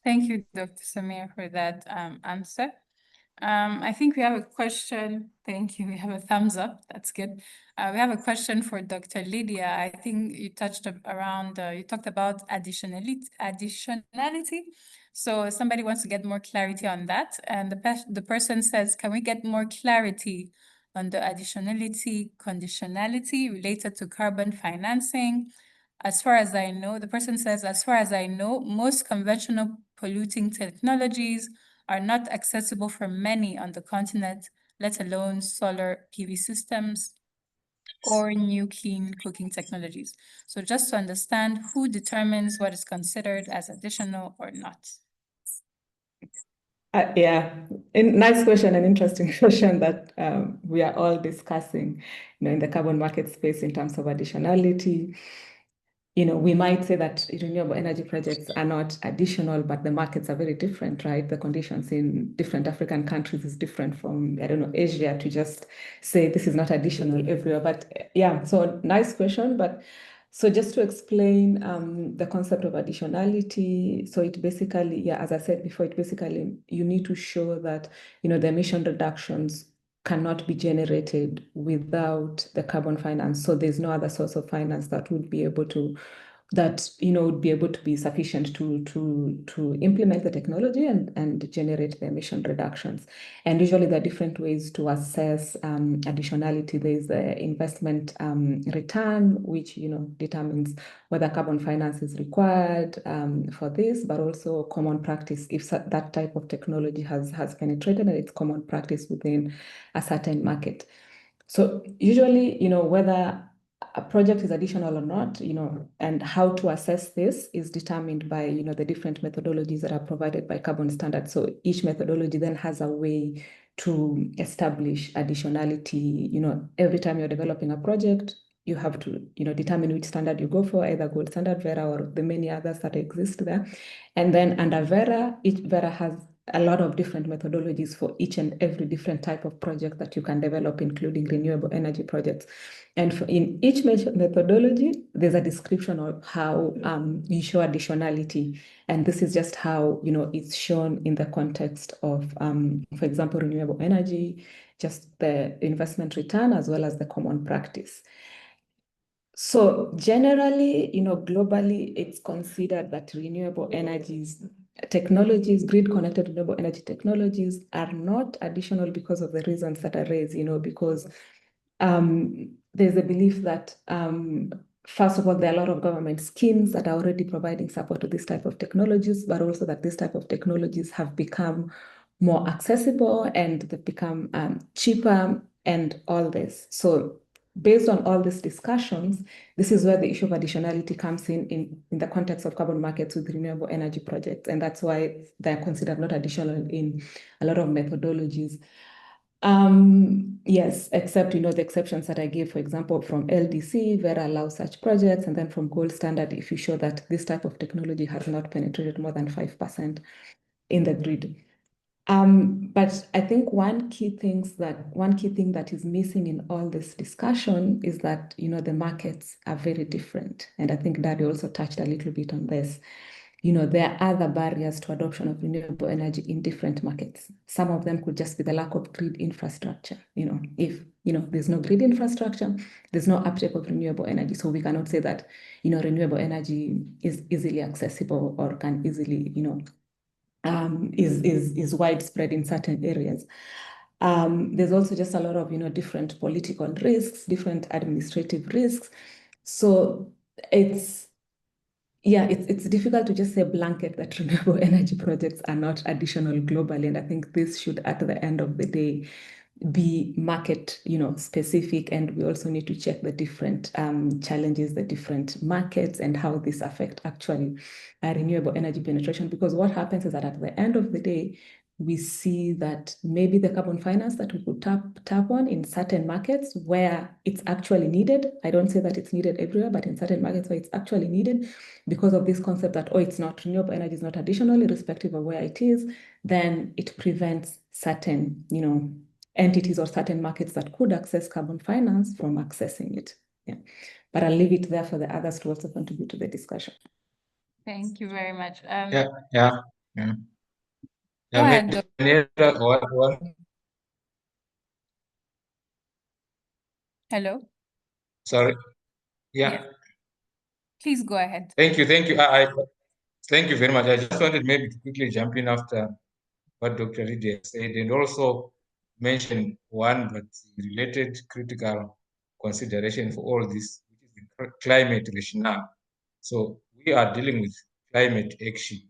Thank you, Dr. Samir, for that answer. I think we have a question. Thank you. We have a thumbs up. That's good. We have a question for Dr. Lydia. I think you touched around, you talked about additionality. So somebody wants to get more clarity on that. And the person says, can we get more clarity on the additionality, conditionality related to carbon financing? As far as I know, the person says, as far as I know, most conventional polluting technologies are not accessible for many on the continent, let alone solar PV systems or new clean cooking technologies. So just to understand, who determines what is considered as additional or not? Yeah, nice question, an interesting question that we are all discussing, in the carbon market space in terms of additionality. We might say that renewable energy projects are not additional, but the markets are very different, right? The conditions in different African countries is different from, Asia, to just say this is not additional everywhere. But yeah, so nice question. But so just to explain the concept of additionality, so it basically, as I said before, you need to show that, the emission reductions cannot be generated without the carbon finance. So there's no other source of finance that would be able to be sufficient to implement the technology and generate the emission reductions. And usually there are different ways to assess additionality. There's the investment return, which determines whether carbon finance is required for this, but also common practice if that type of technology has penetrated and it's common practice within a certain market. So usually, whether a project is additional or not, and how to assess this is determined by, the different methodologies that are provided by Carbon Standard. So each methodology then has a way to establish additionality. Every time you're developing a project, you have to, determine which standard you go for, either gold standard, Verra, or the many others that exist there. And then under Verra, each Verra has a lot of different methodologies for each and every different type of project that you can develop, including renewable energy projects. And in each methodology, there's a description of how you show additionality. And this is just how, it's shown in the context of, for example, renewable energy, just the investment return, as well as the common practice. So generally, globally, it's considered that renewable energies technologies, grid-connected renewable energy technologies are not additional because of the reasons that are raised, because there's a belief that, first of all, there are a lot of government schemes that are already providing support to this type of technologies, but also that this type of technologies have become more accessible and they've become cheaper and all this. So based on all these discussions, this is where the issue of additionality comes in the context of carbon markets with renewable energy projects. And that's why they're considered not additional in a lot of methodologies. Yes, except, the exceptions that I gave, for example, from LDC, Verra allows such projects, and then from gold standard, if you show that this type of technology has not penetrated more than 5% in the grid. But I think one key thing that is missing in all this discussion is that, the markets are very different. And I think Daddy also touched a little bit on this. There are other barriers to adoption of renewable energy in different markets. Some of them could just be the lack of grid infrastructure. If, there's no grid infrastructure, there's no uptake of renewable energy. So we cannot say that, renewable energy is easily accessible or can easily, is widespread in certain areas. There's also just a lot of, different political risks, different administrative risks. So it's difficult to just say blanket that renewable energy projects are not additional globally. And I think this should, at the end of the day, be market, specific. And we also need to check the different challenges, the different markets, and how this affect actually renewable energy penetration. Because what happens is that at the end of the day, we see that maybe the carbon finance that we could tap on in certain markets where it's actually needed. I don't say that it's needed everywhere, but in certain markets where it's actually needed, because of this concept that, it's not, renewable energy is not additional, irrespective of where it is, then it prevents certain, entities or certain markets that could access carbon finance from accessing it. Yeah. But I'll leave it there for the others to also contribute to the discussion. Thank you very much. Yeah. Go ahead, Hello. Sorry. Yeah. Please go ahead. Thank you. Thank you very much. I just wanted maybe to quickly jump in after what Dr. Lydia said, and also mention one but related critical consideration for all this, which is the climate rationale. So we are dealing with climate action,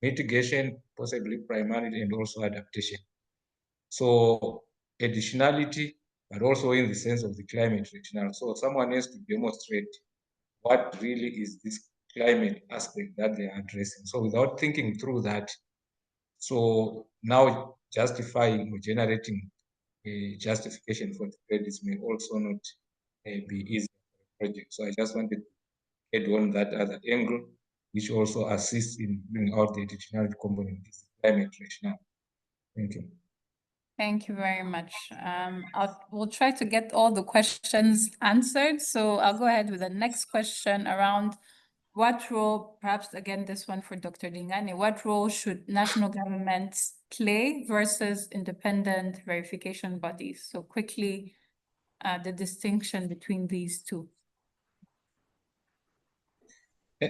mitigation, possibly primarily, and also adaptation. So additionality, but also in the sense of the climate rationale. So someone has to demonstrate what really is this climate aspect that they are addressing. So without thinking through that, so now justifying or generating a justification for the credits may also not be easy for the project. So I just wanted to add on that other angle, which also assists in bringing out the additionality component, this climate rationale. Thank you. Thank you very much. We'll try to get all the questions answered. So I'll go ahead with the next question around what role, perhaps again, this one for Dr. Dingane, what role should national governments play versus independent verification bodies? So quickly, the distinction between these two.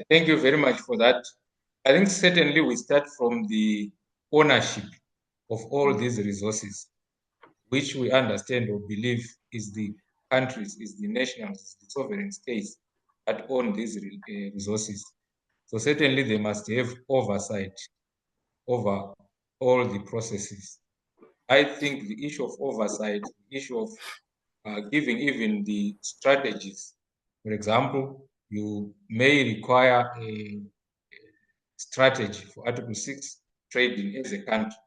Thank you very much for that. I think certainly we start from the ownership of all these resources, which we understand or believe is the countries, is the nations, the sovereign states that own these resources. So certainly they must have oversight over all the processes. I think the issue of oversight, the issue of giving even the strategies For example, you may require a strategy for Article 6 trading as a country.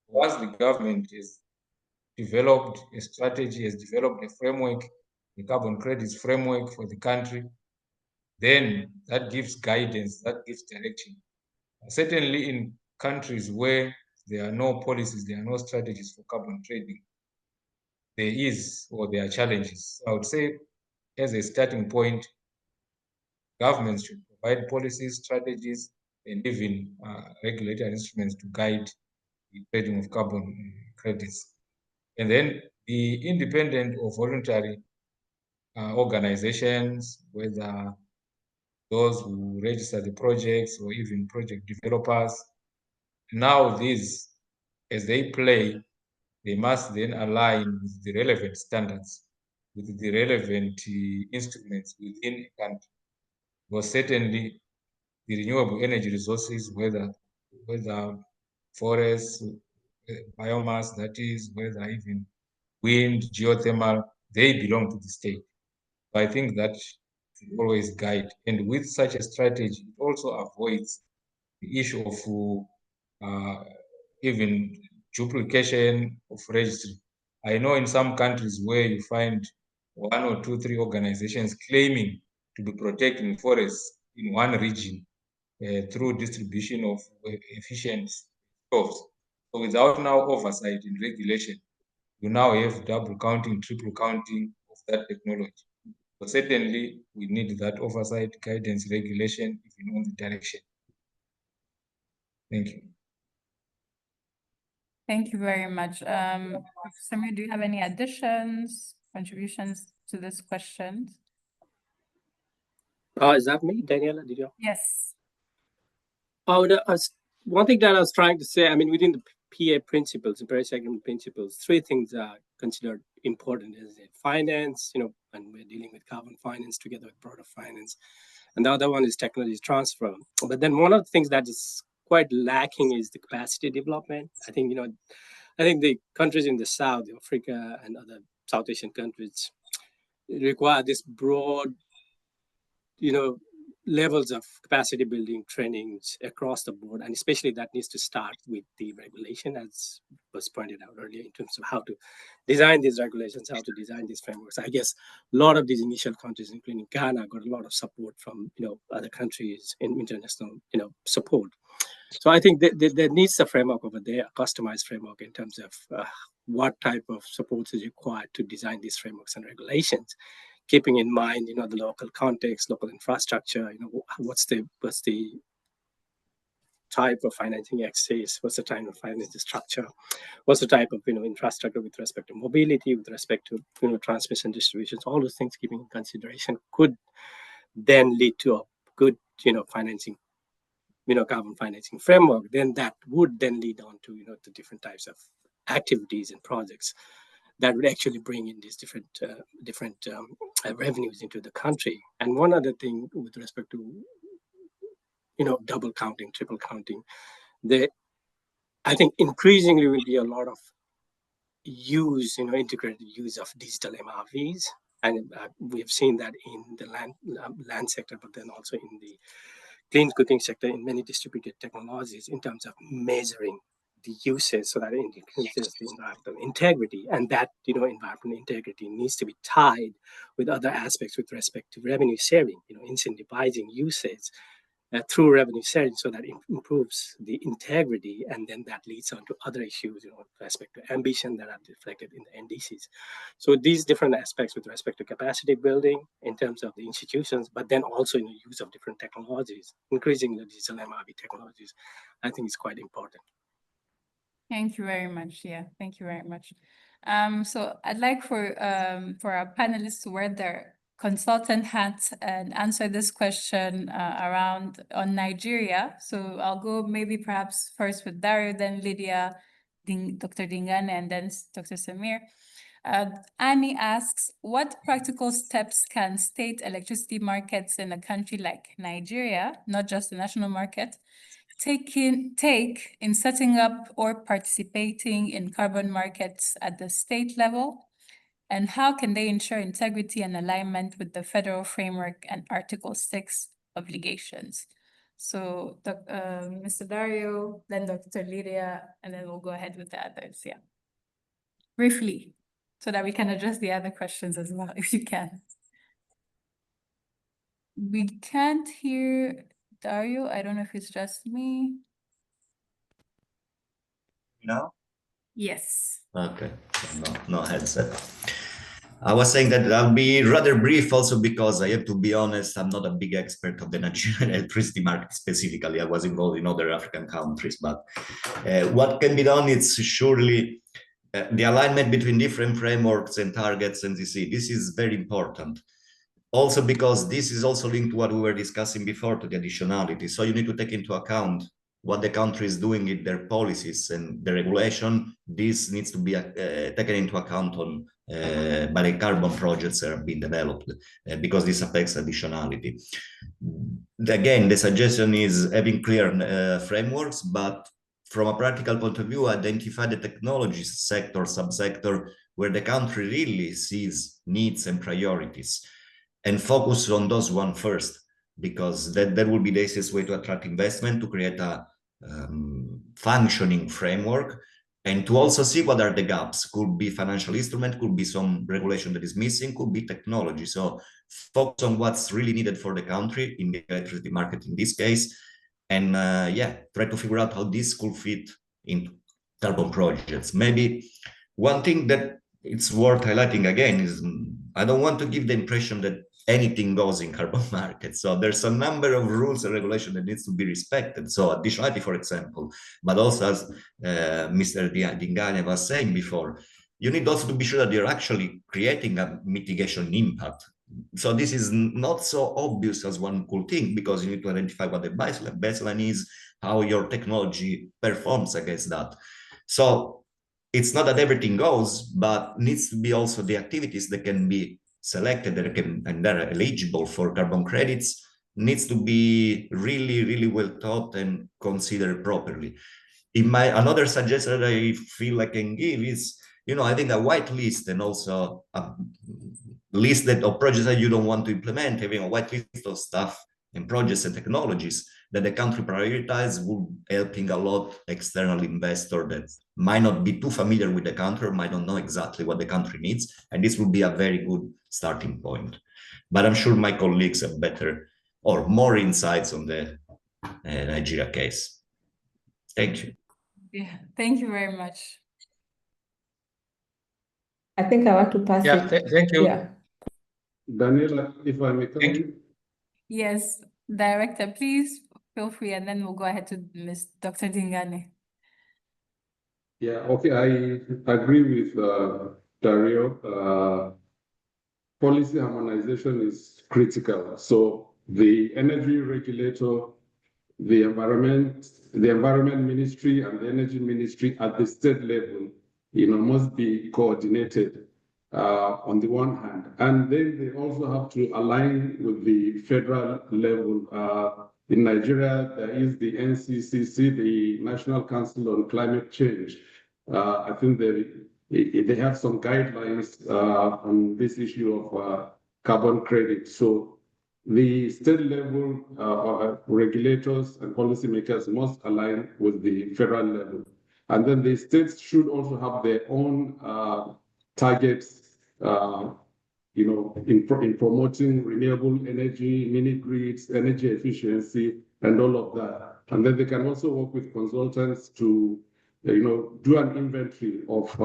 Once the government has developed a strategy, has developed a framework, the carbon credits framework for the country, then that gives guidance, that gives direction. Certainly in countries where there are no policies, there are no strategies for carbon trading, there is or there are challenges. So I would say as a starting point, governments should provide policies, strategies, and even regulatory instruments to guide the trading of carbon credits. And then the independent or voluntary organizations, whether those who register the projects or even project developers, now these, as they play, they must then align with the relevant standards, with the relevant instruments within a country. Because certainly the renewable energy resources, whether forests, biomass, that is, whether even wind, geothermal, they belong to the state. So I think that should always guide. And with such a strategy, it also avoids the issue of even duplication of registry. I know in some countries where you find 1 or 2, 3 organizations claiming to be protecting forests in one region through distribution of efficient crops. So without now oversight and regulation, you now have double counting, triple counting of that technology. So certainly we need that oversight, guidance, regulation, even on the direction. Thank you. Thank you very much. Professor Samir, do you have any additions, contributions to this question? Is that me, Daniela? Did you? Yes. One thing that I was trying to say, I mean, within the PA principles, the Paris Agreement principles, 3 things are considered important: is finance, and we're dealing with carbon finance together with broader finance, and the other one is technology transfer. But then one of the things that is quite lacking is the capacity development. I think the countries in the South, Africa and other South Asian countries, require this broad, levels of capacity building trainings across the board, and especially that needs to start with the regulation, as was pointed out earlier, in terms of how to design these regulations, how to design these frameworks. I guess a lot of these initial countries, including Ghana, got a lot of support from other countries in international support. So I think there needs a framework over there, a customized framework in terms of what type of support is required to design these frameworks and regulations, keeping in mind, the local context, local infrastructure, what's the type of financing access, what's the type of financing structure, what's the type of, infrastructure with respect to mobility, with respect to, transmission distributions, all those things keeping in consideration could then lead to a good, financing, carbon financing framework. Then that would then lead on to, the different types of activities and projects that would actually bring in these different revenues into the country. And one other thing with respect to, double counting, triple counting, I think increasingly will be a lot of use, integrated use of digital MRVs. And we have seen that in the land sector, but then also in the clean cooking sector, in many distributed technologies, in terms of measuring the uses, so that it increases the environmental integrity. And that, environmental integrity needs to be tied with other aspects with respect to revenue sharing, incentivizing usage through revenue sharing, so that it improves the integrity. And then that leads on to other issues, with respect to ambition that are reflected in the NDCs. So these different aspects with respect to capacity building in terms of the institutions, but then also in the use of different technologies, increasing the digital MRV technologies, I think is quite important. Thank you very much. Yeah, thank you very much. So I'd like for our panelists to wear their consultant hats and answer this question on Nigeria. So I'll go maybe perhaps first with Dario, then Lydia, Dr. Dingane, and then Dr. Samir. Annie asks, what practical steps can state electricity markets in a country like Nigeria, not just the national market, take in setting up or participating in carbon markets at the state level? And how can they ensure integrity and alignment with the federal framework and Article 6 obligations? So, Mr. Dario, then Dr. Lydia, and then we'll go ahead with the others, yeah. Briefly, so that we can address the other questions as well, if you can. We can't hear Dario. I don't know if it's just me. Now? Yes. Okay, so no headset. I was saying that I'll be rather brief also because I have to be honest, I'm not a big expert of the Nigerian electricity market specifically. I was involved in other African countries, but what can be done is surely the alignment between different frameworks and targets and this is very important. Also because this is also linked to what we were discussing before, to the additionality. So you need to take into account what the country is doing in their policies and the regulation. This needs to be taken into account on by the carbon projects that are being developed because this affects additionality. Again, the suggestion is having clear frameworks, but from a practical point of view, identify the technology sector, subsector, where the country really sees needs and priorities, and focus on those one first, because that will be the easiest way to attract investment, to create a functioning framework, and to also see what are the gaps. Could be financial instrument, could be some regulation that is missing, could be technology. So focus on what's really needed for the country in the electricity market in this case, and yeah, try to figure out how this could fit into carbon projects. Maybe one thing that it's worth highlighting again is I don't want to give the impression that anything goes in carbon market. So there's a number of rules and regulation that needs to be respected. So additionality, for example, but also as Mr. Dingane was saying before, you need also to be sure that you're actually creating a mitigation impact. So this is not so obvious as one could think, because you need to identify what the baseline is, how your technology performs against that. So it's not that everything goes, but needs to be also the activities that can be selected and they're eligible for carbon credits needs to be really well thought and considered properly. Another suggestion that I feel I can give is, having a white list and also a list of projects that you don't want to implement, having a white list of stuff and projects and technologies that the country prioritize would helping a lot external investor that might not be too familiar with the country, might not know exactly what the country needs, and this would be a very good starting point. But I'm sure my colleagues have better or more insights on the Nigeria case. Thank you. Yeah, thank you very much. I think I want to pass Yeah, it. thank you. Yeah. Daniela, if I may come Thank in. Yes, Director, please feel free, and then we'll go ahead to Dr. Dingane. Yeah, okay, I agree with Dario. Policy harmonization is critical. So the energy regulator, the environment ministry, and the energy ministry at the state level, must be coordinated on the one hand, and then they also have to align with the federal level. In Nigeria, there is the NCCC, the National Council on Climate Change. I think they have some guidelines on this issue of carbon credit. So the state level regulators and policymakers must align with the federal level. And then the states should also have their own targets, in promoting renewable energy, mini grids, energy efficiency, and all of that. And then they can also work with consultants to, do an inventory of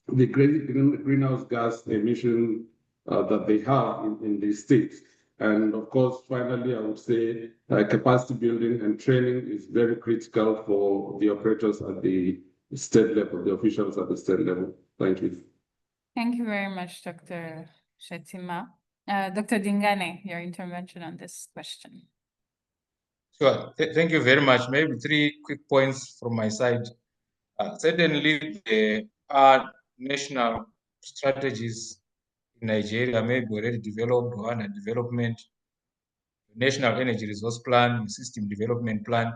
the greenhouse gas emission that they have in the state. And of course, finally, I would say capacity building and training is very critical for the operators at the state level, the officials at the state level. Thank you. Thank you very much, Dr. Shettima. Dr. Dingane, your intervention on this question. Sure. Thank you very much. Maybe 3 quick points from my side. Certainly, our national strategies in Nigeria may be already developed or under development. National Energy Resource Plan, System Development Plan,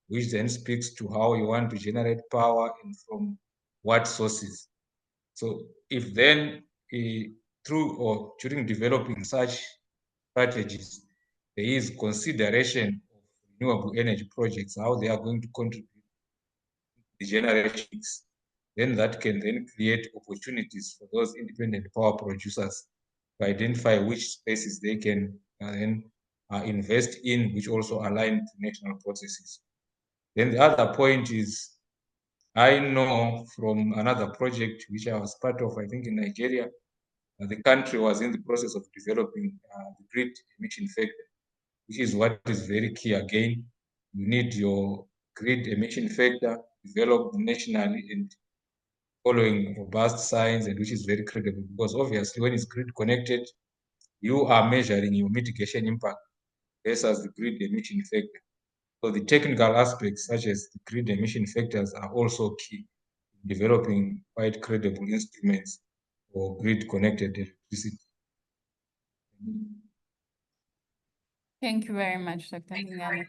which then speaks to how you want to generate power and from what sources. So if then through or during developing such strategies, there is consideration of renewable energy projects, how they are going to contribute to the generation mix, then that can then create opportunities for those independent power producers to identify which spaces they can then invest in, which also align to national processes. Then the other point is, I know from another project which I was part of, I think in Nigeria, the country was in the process of developing the grid emission factor, which is what is very key again. You need your grid emission factor developed nationally and following robust science, and which is very credible, because obviously when it's grid connected, you are measuring your mitigation impact versus the grid emission factor. So the technical aspects such as the grid emission factors are also key in developing quite credible instruments for grid connected electricity. Thank you very much, Dr. Ngigane.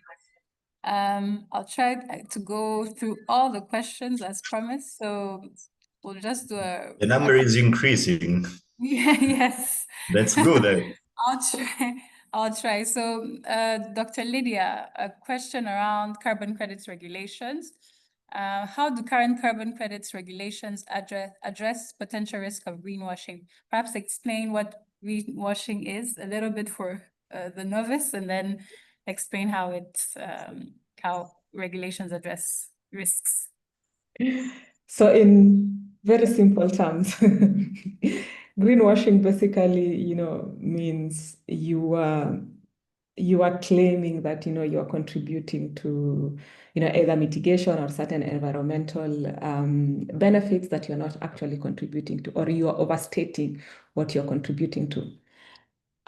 I'll try to go through all the questions as promised. So we'll just do a... The number is increasing. Yeah, yes. That's good. I'll try. So, Dr. Lydia, a question around carbon credits regulations. How do current carbon credits regulations address potential risk of greenwashing? Perhaps explain what greenwashing is a little bit for the novice, and then explain how how regulations address risks. So in very simple terms, greenwashing basically, means you are claiming that, you are contributing to, either mitigation or certain environmental benefits that you're not actually contributing to, or you are overstating what you're contributing to.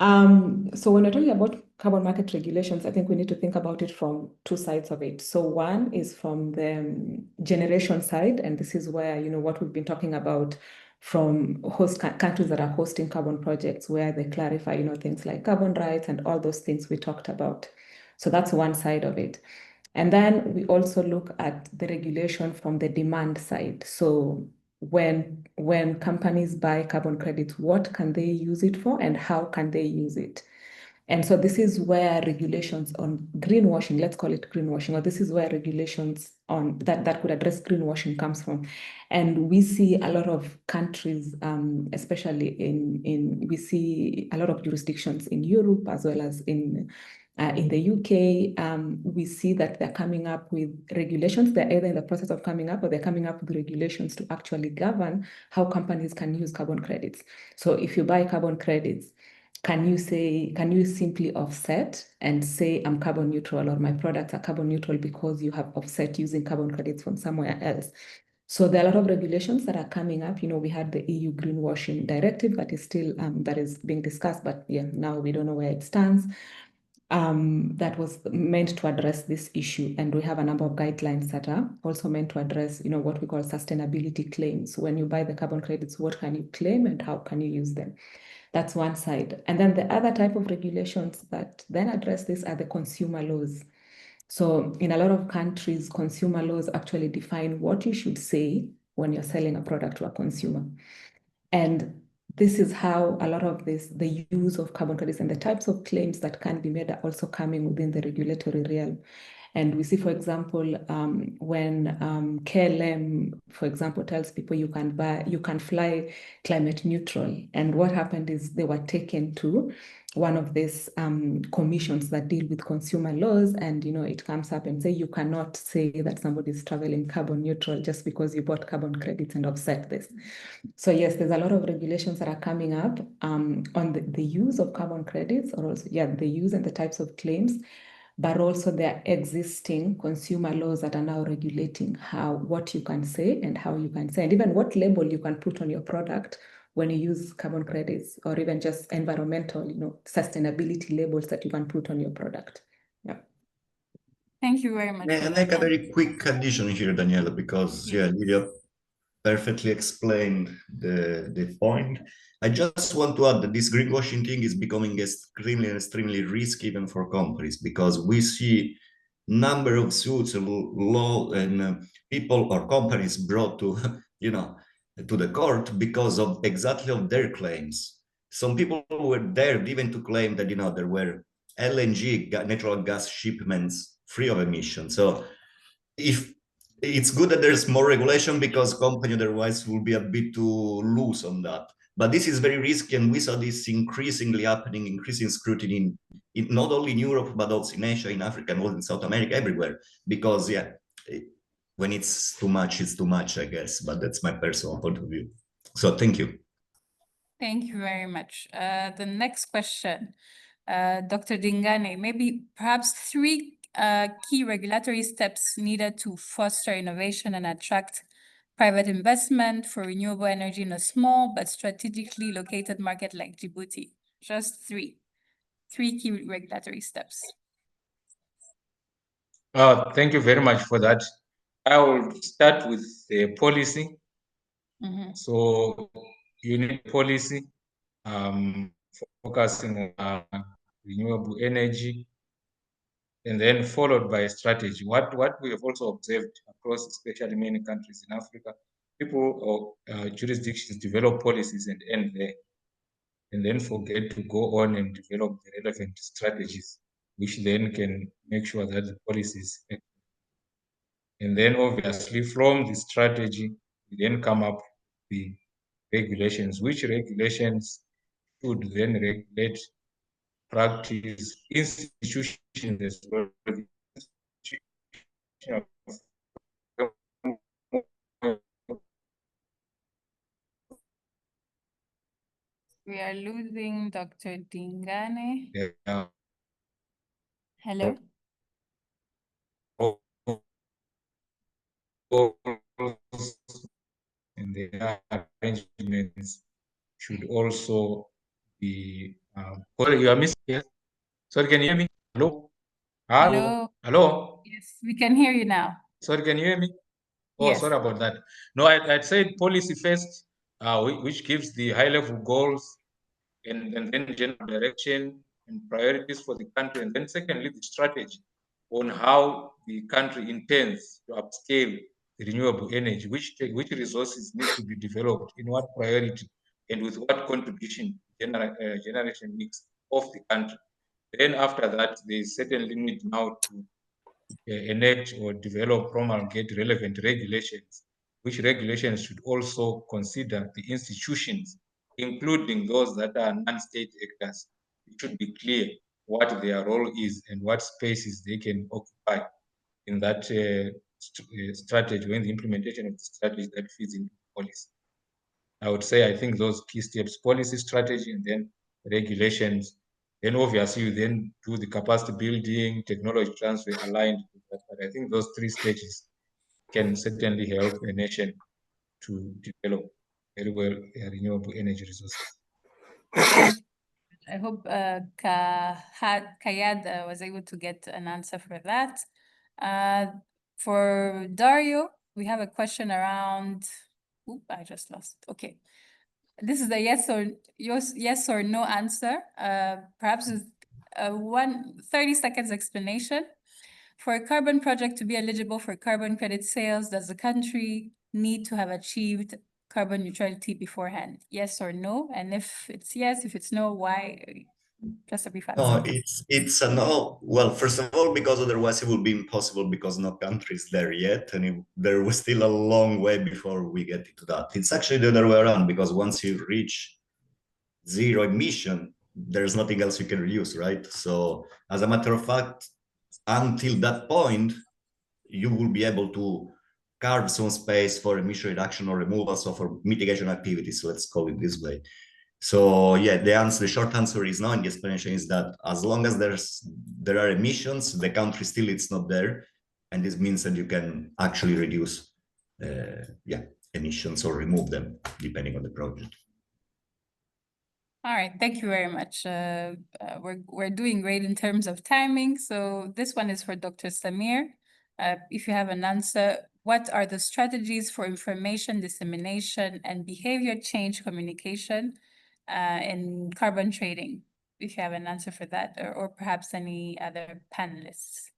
So when we're talking about carbon market regulations, I think we need to think about it from two sides of it. So one is from the generation side, and this is where, what we've been talking about from host countries that are hosting carbon projects, where they clarify, things like carbon rights and all those things we talked about. So that's one side of it. And then we also look at the regulation from the demand side. So when companies buy carbon credits, what can they use it for and how can they use it? And so this is where regulations on greenwashing, let's call it greenwashing, or this is where regulations on that could address greenwashing comes from. And we see a lot of countries, especially we see a lot of jurisdictions in Europe as well as in the UK, we see that they're coming up with regulations. They're either in the process of coming up, or they're coming up with regulations to actually govern how companies can use carbon credits. So if you buy carbon credits, can you simply offset and say I'm carbon neutral, or my products are carbon neutral because you have offset using carbon credits from somewhere else? So there are a lot of regulations that are coming up. We had the EU Greenwashing Directive that is still that is being discussed, but yeah, now we don't know where it stands. That was meant to address this issue, and we have a number of guidelines that are also meant to address, what we call sustainability claims. When you buy the carbon credits, what can you claim and how can you use them? That's one side. And then the other type of regulations that then address this are the consumer laws. So in a lot of countries, consumer laws actually define what you should say when you're selling a product to a consumer. And this is how a lot of the use of carbon credits and the types of claims that can be made are also coming within the regulatory realm. And we see, for example, when KLM, for example, tells people you can fly climate neutral. And what happened is they were taken to one of these commissions that deal with consumer laws, and it comes up and say you cannot say that somebody is traveling carbon neutral just because you bought carbon credits and offset this. So yes, there's a lot of regulations that are coming up on the use of carbon credits, or also the use and the types of claims, but also there are existing consumer laws that are now regulating what you can say and how you can say, and even what label you can put on your product when you use carbon credits, or even just environmental, sustainability labels that you can put on your product. Yeah. Thank you very much. May I make a very quick addition here, Daniela, because Lydia perfectly explained the point. I just want to add that this greenwashing thing is becoming extremely risky even for companies, because we see number of suits and law and people or companies brought to to the court because of exactly of their claims. Some people were there even to claim that, you know, there were LNG, natural gas shipments free of emission. So if it's good that there's more regulation, because company otherwise will be a bit too loose on that. But this is very risky, and we saw this increasingly happening, increasing scrutiny in not only in Europe, but also in Asia, in Africa, and also in South America, everywhere. Because, yeah, when it's too much, I guess. But that's my personal point of view. So thank you. Thank you very much. The next question, Dr. Dingane, maybe perhaps 3 key regulatory steps needed to foster innovation and attract private investment for renewable energy in a small but strategically located market like Djibouti. Just 3 key regulatory steps. Thank you very much for that. I will start with the policy. So you need policy focusing on renewable energy, and then followed by a strategy. What we have also observed across, especially many countries in Africa, people or jurisdictions develop policies and end there, and then forget to go on and develop the relevant strategies, which then can make sure that the policies. And then obviously from the strategy, we then come up with the regulations, which regulations should then regulate practice, institutions as well. We are losing Dr. Dingane. Yeah. Hello? And the arrangements should also be. Sorry, you are missing. Yes. Sorry, can you hear me? Hello? Hello? Hello? Yes, we can hear you now. Sorry, can you hear me? Oh, Yes. sorry about that. No, I'd said policy first, which gives the high-level goals and then general direction and priorities for the country. And then secondly, the strategy on how the country intends to upscale the renewable energy, which resources need to be developed, in what priority, and with what contribution generation mix of the country. Then after that, there is certainly need now to enact or develop, promulgate relevant regulations, which regulations should also consider the institutions, including those that are non-state actors. It should be clear what their role is and what spaces they can occupy in that strategy, when the implementation of the strategy that feeds into policy. I would say, I think those key steps: policy, strategy, and then regulations. Then obviously you then do the capacity building, technology transfer aligned with that. But I think those 3 stages can certainly help a nation to develop very well renewable energy resources. I hope Kayad was able to get an answer for that. For Dario, we have a question around, I just lost. Okay. This is a yes or no answer. Perhaps with 30 seconds explanation. For a carbon project to be eligible for carbon credit sales, does the country need to have achieved carbon neutrality beforehand? Yes or no? And if it's yes, if it's no, why? Just a brief answer. No, it's a no. Well, first of all, because otherwise it would be impossible, because no country is there yet, and there was still a long way before we get into that. It's actually the other way around, because once you reach zero emission, there's nothing else you can reduce, right? So as a matter of fact, until that point, you will be able to carve some space for emission reduction or removal, so for mitigation activities, let's call it this way. So yeah, the short answer is no, and the explanation is that as long as there are emissions, the country still it's not there, and this means that you can actually reduce emissions or remove them depending on the project. All right, thank you very much. We're doing great in terms of timing. So this one is for Dr. Samir. If you have an answer, what are the strategies for information dissemination and behavior change communication in carbon trading? If you have an answer for that, or perhaps any other panelists.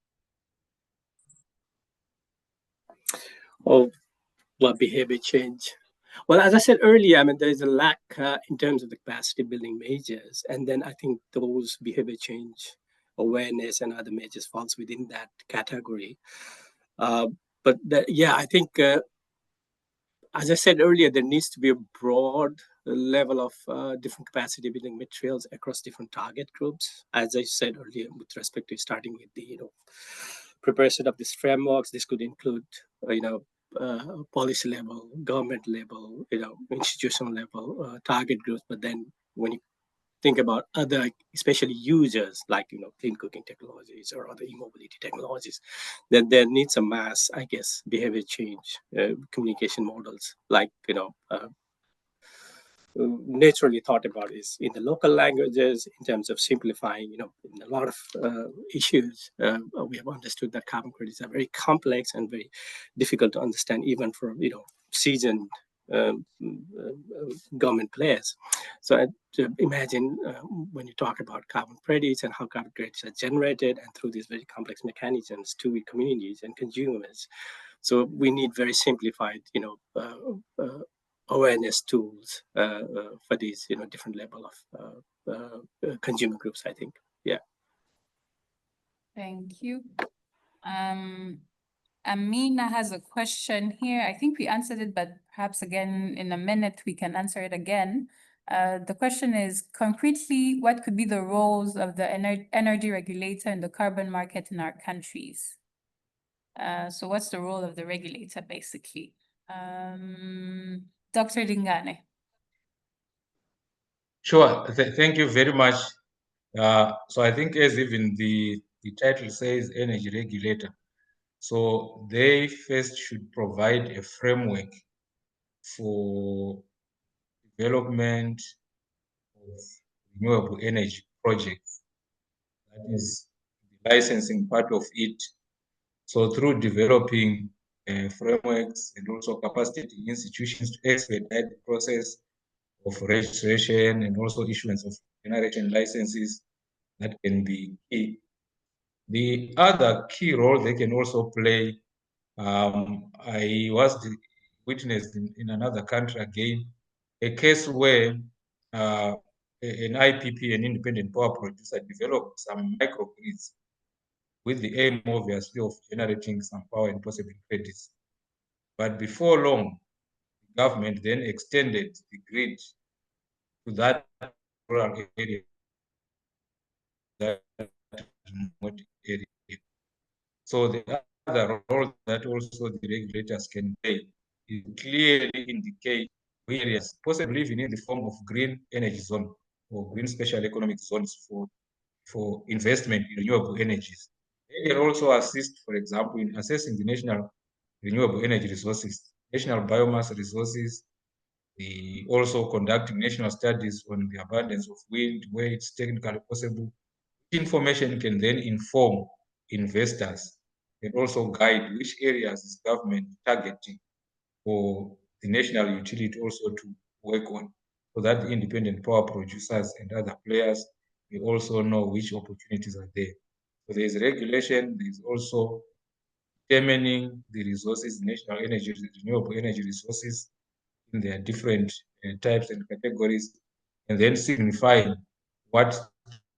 Oh, what behavior change? Well, as I said earlier, I mean, there is a lack in terms of the capacity building measures. And then I think those behavior change awareness and other measures falls within that category. But yeah, I think, as I said earlier, there needs to be a broad level of different capacity building materials across different target groups. As I said earlier, with respect to starting with the, preparation of these frameworks, this could include, policy level, government level, institutional level, target groups. But then when you think about other, especially users like, clean cooking technologies or other e-mobility technologies, then there needs a mass, I guess, behavior change, communication models, like, naturally thought about is in the local languages in terms of simplifying, in a lot of issues, we have understood that carbon credits are very complex and very difficult to understand even for, seasoned government players. So imagine when you talk about carbon credits and how carbon credits are generated and through these very complex mechanisms to communities and consumers. So we need very simplified, awareness tools for these, different level of consumer groups, I think. Yeah. Thank you. Amina has a question here. I think we answered it, but perhaps again in a minute we can answer it again. The question is, concretely, what could be the roles of the energy regulator in the carbon market in our countries? So what's the role of the regulator, basically? Dr. Dingane. Sure. Thank you very much. So I think as even the title says, energy regulator. So they first should provide a framework for development of renewable energy projects. That is the licensing part of it. So through developing frameworks and also capacitating institutions to expedite the process of registration and also issuance of generation licenses, that can be key. The other key role they can also play, I was witnessed in another country again, a case where an IPP, an independent power producer, developed some microgrids with the aim, obviously, of generating some power and possibly credits. But before long, the government then extended the grid to that rural area, that remote area. So the other role that also the regulators can play is clearly indicate areas, possibly even in the form of green energy zone or green special economic zones for investment in renewable energies. They can also assist, for example, in assessing the national renewable energy resources, national biomass resources, also conducting national studies on the abundance of wind, where it's technically possible. Information can then inform investors and also guide which areas is government targeting for the national utility also to work on, so that the independent power producers and other players may also know which opportunities are there. So there is regulation, there is also determining the resources, national energy, renewable energy resources in their different types and categories, and then signifying what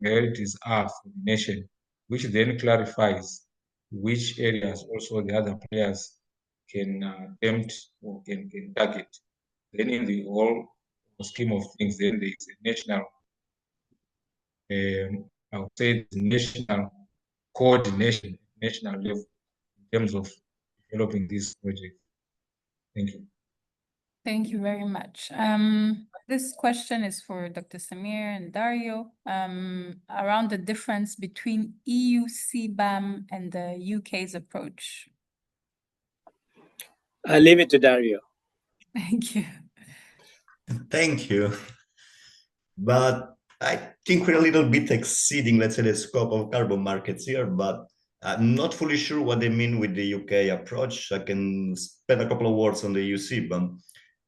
priorities are for the nation, which then clarifies which areas also the other players can attempt or can target. Then in the whole scheme of things, then there is a national, I would say national coordination, national level in terms of developing this project. Thank you. Thank you very much. This question is for Dr. Samir and Dario, around the difference between EU CBAM and the UK's approach. I'll leave it to Dario. Thank you. Thank you. But I think we're a little bit exceeding, let's say, the scope of carbon markets here, but I'm not fully sure what they mean with the UK approach. I can spend a couple of words on the EU CBAM.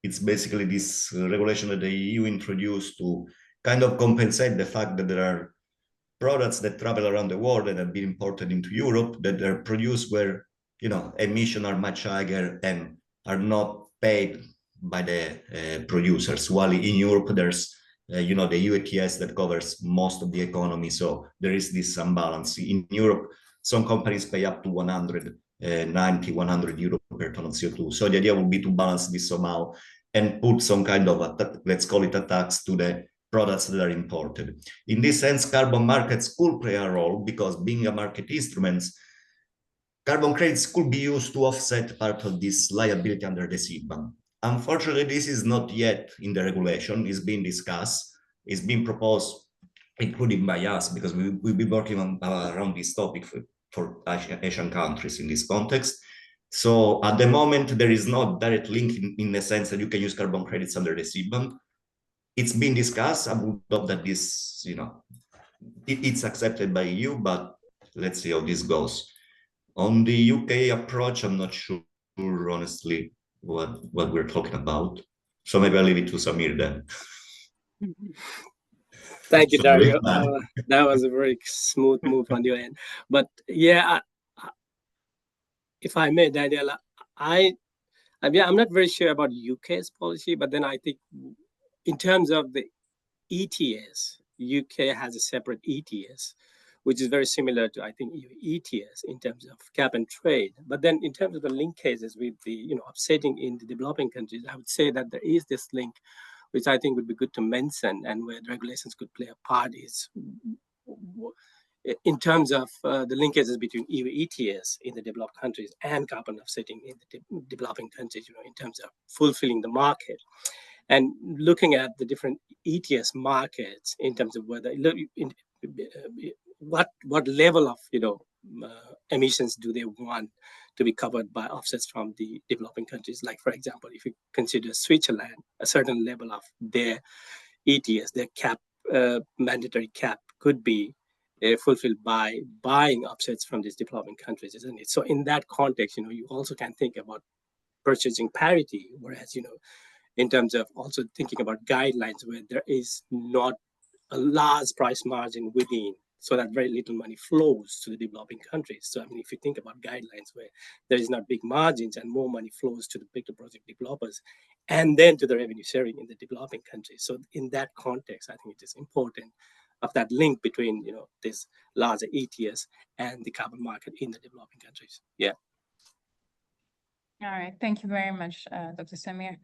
It's basically this regulation that the EU introduced to kind of compensate the fact that there are products that travel around the world and have been imported into Europe that are produced where, emissions are much higher and are not paid by the producers, while in Europe there's you know, the EU ETS that covers most of the economy, so there is this imbalance. In Europe, some companies pay up to 190, 100 euro per ton of CO2. So the idea would be to balance this somehow and put some kind of, let's call it a tax to the products that are imported. In this sense, carbon markets could play a role because being a market instrument, carbon credits could be used to offset part of this liability under the CBAM. Unfortunately, this is not yet in the regulation. It's being discussed. It's been proposed, including by us, because we've been working on around this topic for Asian countries in this context. So at the moment, there is no direct link in the sense that you can use carbon credits under the CBAM. It's been discussed. I would hope that this, you know, it's accepted by EU, but let's see how this goes. On the UK approach, I'm not sure, honestly, what we're talking about. So maybe I'll leave it to Samir then. Thank you, Dario. That was a very smooth move on your end. But yeah, if I may, Daniela, I'm not very sure about UK's policy, but then I think in terms of the ETS, UK has a separate ETS, which is very similar to, I think, ETS in terms of cap and trade. But then in terms of the linkages with the, you know, offsetting in the developing countries, I would say that there is this link, which I think would be good to mention, and where the regulations could play a part is in terms of the linkages between EU ETS in the developed countries and carbon offsetting in the developing countries, you know, in terms of fulfilling the market. And looking at the different ETS markets in terms of whether what level of, you know, emissions do they want to be covered by offsets from the developing countries. Like, for example, if you consider Switzerland, a certain level of their ETS, their cap, mandatory cap, could be fulfilled by buying offsets from these developing countries, isn't it? So in that context, you know, you also can think about purchasing parity, whereas, you know, in terms of also thinking about guidelines where there is not a large price margin within, so that very little money flows to the developing countries. So, I mean, if you think about guidelines where there is not big margins and more money flows to the bigger project developers and then to the revenue sharing in the developing countries. So in that context, I think it is important of that link between, you know, this larger ETS and the carbon market in the developing countries. Yeah. All right, thank you very much, Dr. Samir.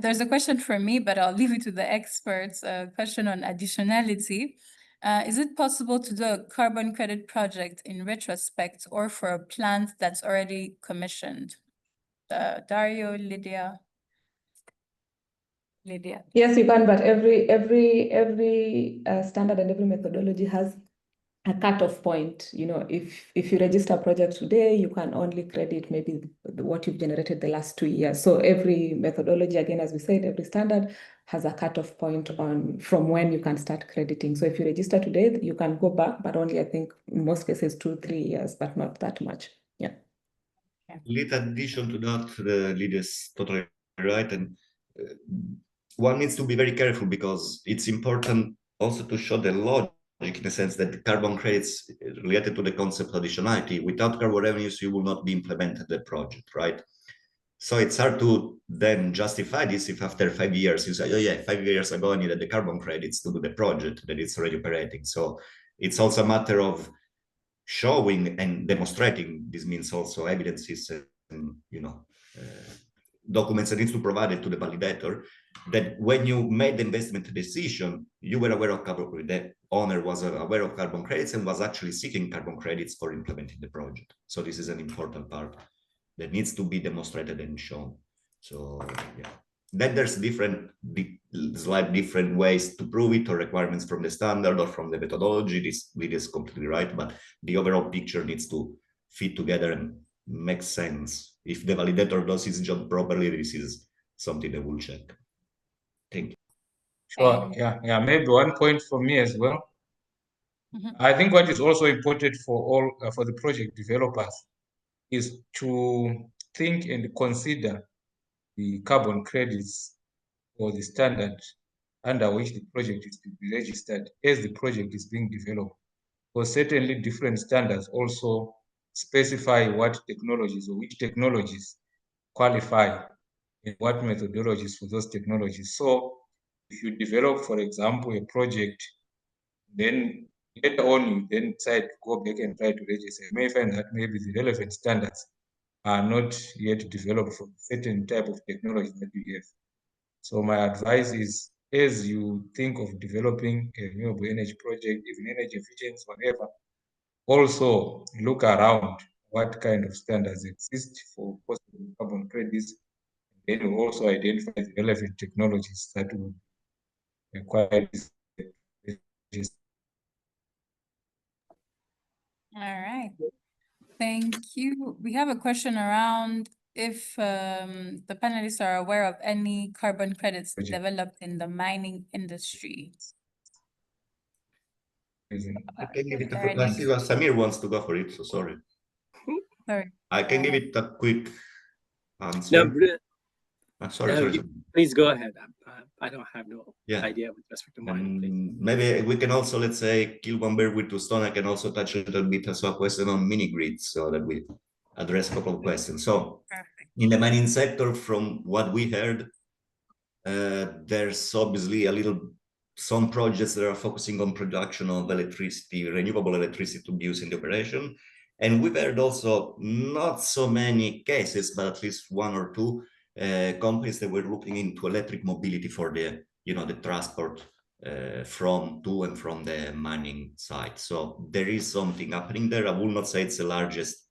There's a question for me, but I'll leave it to the experts. A question on additionality. Is it possible to do a carbon credit project in retrospect or for a plant that's already commissioned? Dario, Lydia. Yes, you can, but every standard and every methodology has a cutoff point. You know, if you register a project today, you can only credit maybe what you've generated the last 2 years. So every methodology, again, as we said, every standard has a cutoff point on from when you can start crediting. So if you register today, you can go back, but only, I think, in most cases, 2-3 years, but not that much. Yeah. Little addition to that, Lydia's totally right, and one needs to be very careful because it's important also to show the logic in the sense that the carbon credits related to the concept of additionality. Without carbon revenues, you will not be implemented the project, right? So it's hard to then justify this if after 5 years you say, oh yeah, 5 years ago I needed the carbon credits to do the project that it's already operating. So it's also a matter of showing and demonstrating. This means also evidences and, you know, documents that needs to provide it to the validator, that when you made the investment decision, you were aware of carbon, the owner was aware of carbon credits and was actually seeking carbon credits for implementing the project. So this is an important part that needs to be demonstrated and shown. So yeah, then there's slight different ways to prove it or requirements from the standard or from the methodology. This is completely right, but the overall picture needs to fit together and make sense. If the validator does his job properly, this is something that we'll check. Thank you. Sure. Yeah. Maybe one point for me as well. I think what is also important for all for the project developers is to think and consider the carbon credits or the standard under which the project is to be registered as the project is being developed. Because certainly different standards also specify what technologies or which technologies qualify and what methodologies for those technologies. So if you develop, for example, a project, then later on you then decide to go back and try to register, you may find that maybe the relevant standards are not yet developed for certain type of technology that you have. So my advice is, as you think of developing a renewable energy project, even energy efficiency, whatever, also look around what kind of standards exist for possible carbon credits. Then you also identify the relevant technologies that would require this. All right. Thank you. We have a question around if the panelists are aware of any carbon credits developed in the mining industry. I can give it Are I any- see that Samir wants to go for it, so sorry. Sorry. I can Go give ahead. it a quick answer. No, Sorry. please go ahead. I don't have no Yeah. idea with respect to mining, please. Maybe we can also, let's say, kill one bird with two stones. I can also touch a little bit as a question on mini grids so that we address a couple of questions. So Perfect. in the mining sector, from what we heard, there's obviously some projects that are focusing on production of electricity, renewable electricity to be used in the operation. And we've heard also not so many cases, but at least one or two companies that were looking into electric mobility for the transport from to and from the mining site. So there is something happening there. I will not say it's the largest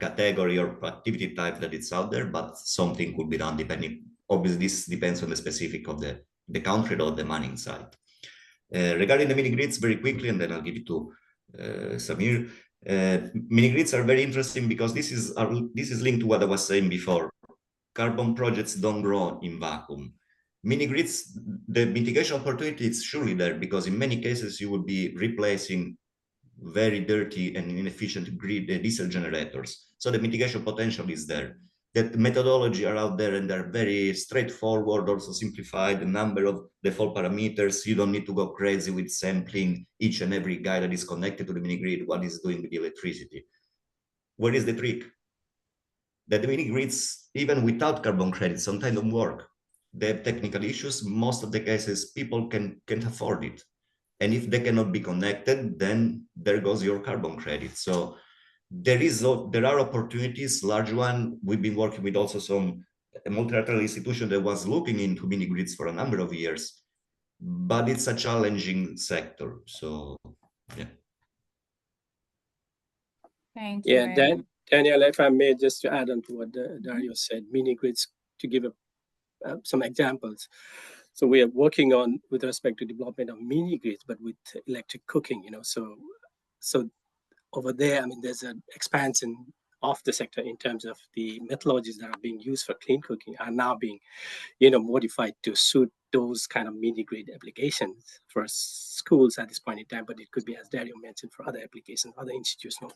category or activity type that it's out there, but something could be done depending. Obviously, this depends on the specific of the country or the mining site. Regarding the mini grids, very quickly, and then I'll give it to Samir. Mini grids are very interesting because this is linked to what I was saying before. Carbon projects don't grow in vacuum. Mini grids, the mitigation opportunity is surely there because in many cases you will be replacing very dirty and inefficient grid diesel generators. So the mitigation potential is there. That methodology are out there and they're very straightforward, also simplified, the number of default parameters. You don't need to go crazy with sampling each and every guy that is connected to the mini grid, what is doing with the electricity. What is the trick? That the mini grids, even without carbon credits, sometimes don't work. They have technical issues. Most of the cases, people can't afford it. And if they cannot be connected, then there goes your carbon credit. So there are opportunities, large one. We've been working with also some multilateral institution that was looking into mini grids for a number of years, but it's a challenging sector. So, yeah. Thank you. Yeah, Daniel, if I may just to add on to what Dario said, mini grids, to give some examples. So we are working on with respect to development of mini grids, but with electric cooking, so over there, I mean, there's an expansion of the sector in terms of the methodologies that are being used for clean cooking are now being, modified to suit those kind of mini grid applications for schools at this point in time. But it could be, as Dario mentioned, for other applications, other institutional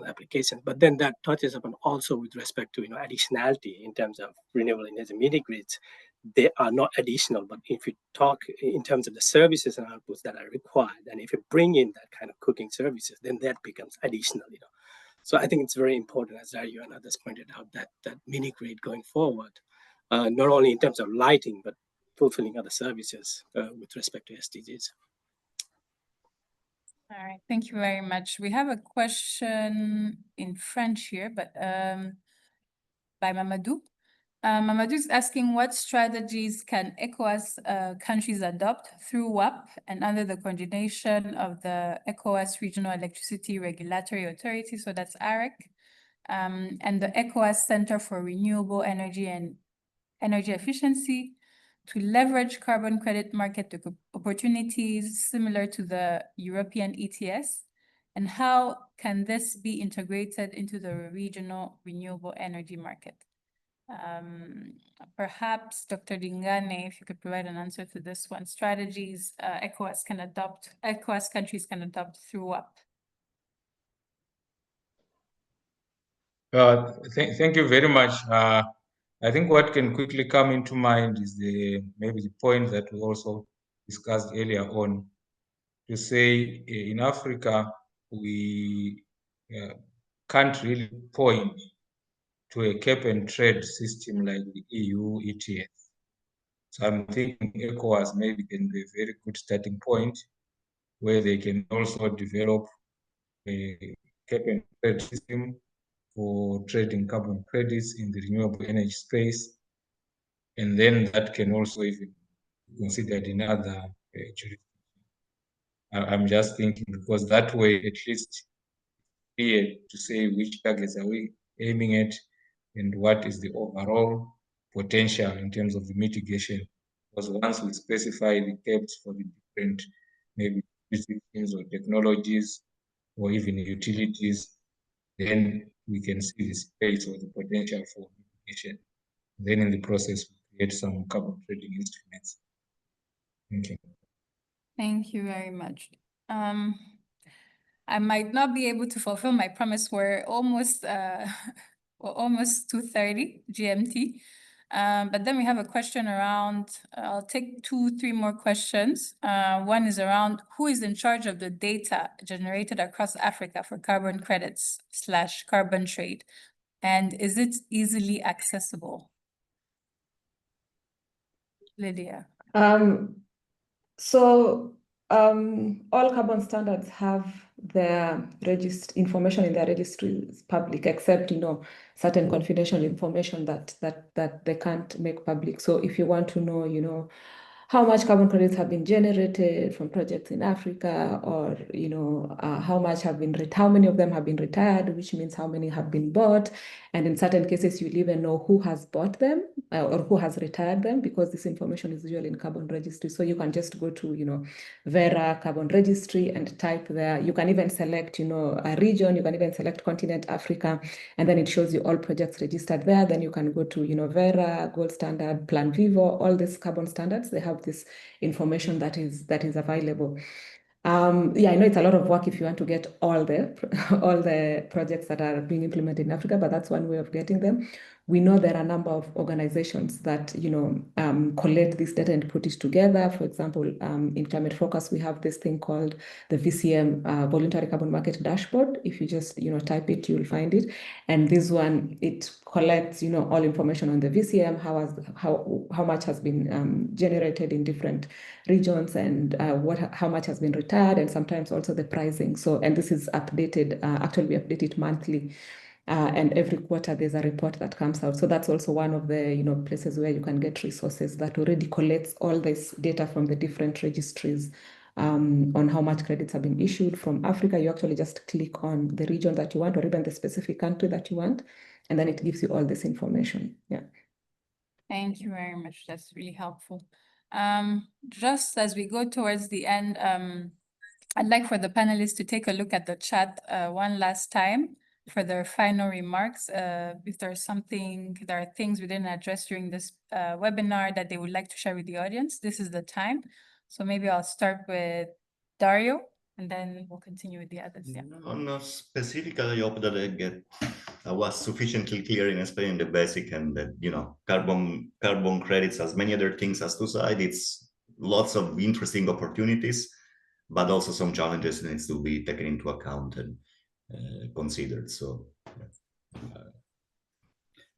applications. But then that touches upon also with respect to additionality in terms of renewable energy mini grids. They are not additional, but if you talk in terms of the services and outputs that are required, and if you bring in that kind of cooking services, then that becomes additional, So I think it's very important, as Dario and others pointed out, that mini grid going forward, not only in terms of lighting, but fulfilling other services with respect to SDGs. All right, thank you very much. We have a question in French here, but by Mamadou. Mamadou is asking what strategies can ECOWAS countries adopt through WAP and under the coordination of the ECOWAS Regional Electricity Regulatory Authority, so that's AREC, and the ECOWAS Center for Renewable Energy and Energy Efficiency to leverage carbon credit market opportunities similar to the European ETS, and how can this be integrated into the regional renewable energy market? Perhaps Dr. Dingane, if you could provide an answer to this one, strategies ECOWAS countries can adopt through WAP. Thank you very much. I think what can quickly come into mind is maybe the point that we also discussed earlier on, to say in Africa, we can't really point to a cap and trade system like the EU ETS. So I'm thinking ECOWAS maybe can be a very good starting point where they can also develop a cap and trade system for trading carbon credits in the renewable energy space. And then that can also even be considered in other jurisdictions. I'm just thinking because that way at least clear to say which targets are we aiming at and what is the overall potential in terms of the mitigation. Because once we specify the caps for the different maybe jurisdictions or technologies or even utilities, then we can see the space or the potential for mitigation. Then in the process, we create some carbon trading instruments. Thank you. Thank you very much. I might not be able to fulfill my promise. We're almost we're almost 2:30 GMT. But then we have a question around, I'll take 2-3 more questions. One is around who is in charge of the data generated across Africa for carbon credits / carbon trade, and is it easily accessible? Lydia. All carbon standards have their information in their registries public, except certain confidential information that they can't make public. So if you want to know, how much carbon credits have been generated from projects in Africa, or how many of them have been retired, which means how many have been bought, and in certain cases you'll even know who has bought them or who has retired them, because this information is usually in carbon registry. So you can just go to Verra carbon registry and type there. You can even select a region. You can even select continent Africa, and then it shows you all projects registered there. Then you can go to Verra, Gold Standard, Plan Vivo, all these carbon standards. They have this information that is available. Yeah, I know it's a lot of work if you want to get all the projects that are being implemented in Africa, but that's one way of getting them. We know there are a number of organizations that collect this data and put it together. For example, in Climate Focus, we have this thing called the VCM Voluntary Carbon Market Dashboard. If you just type it, you'll find it. And this one, it collects all information on the VCM, how much has been generated in different regions, and how much has been retired, and sometimes also the pricing. So, and this is updated. Actually, we update it monthly. And every quarter there's a report that comes out. So that's also one of the places where you can get resources that already collects all this data from the different registries on how much credits have been issued from Africa. You actually just click on the region that you want, or even the specific country that you want, and then it gives you all this information. Yeah. Thank you very much. That's really helpful. Just as we go towards the end, I'd like for the panelists to take a look at the chat one last time for their final remarks. If there are things we didn't address during this webinar that they would like to share with the audience, this is the time. So maybe I'll start with Dario, and then we'll continue with the others. Yeah. No, specifically, I hope that I was sufficiently clear in explaining the basic, and that carbon credits, as many other things as to side, it's lots of interesting opportunities, but also some challenges needs to be taken into account and considered. So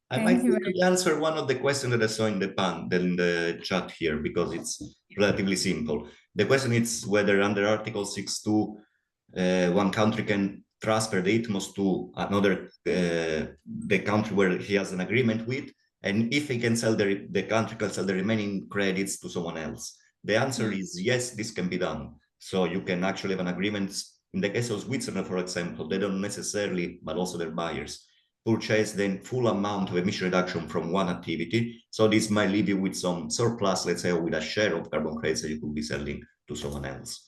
I might quickly answer one of the questions that I saw in the chat here, because it's relatively simple. The question is whether under Article 6.2 one country can transfer the ITMOS to another, the country where he has an agreement with, and if he can sell the country can sell the remaining credits to someone else. The answer is yes, this can be done. So you can actually have an agreement. In the case of Switzerland, for example, they don't necessarily, but also their buyers, purchase the full amount of emission reduction from one activity. So this might leave you with some surplus, let's say, or with a share of carbon credits that you could be selling to someone else.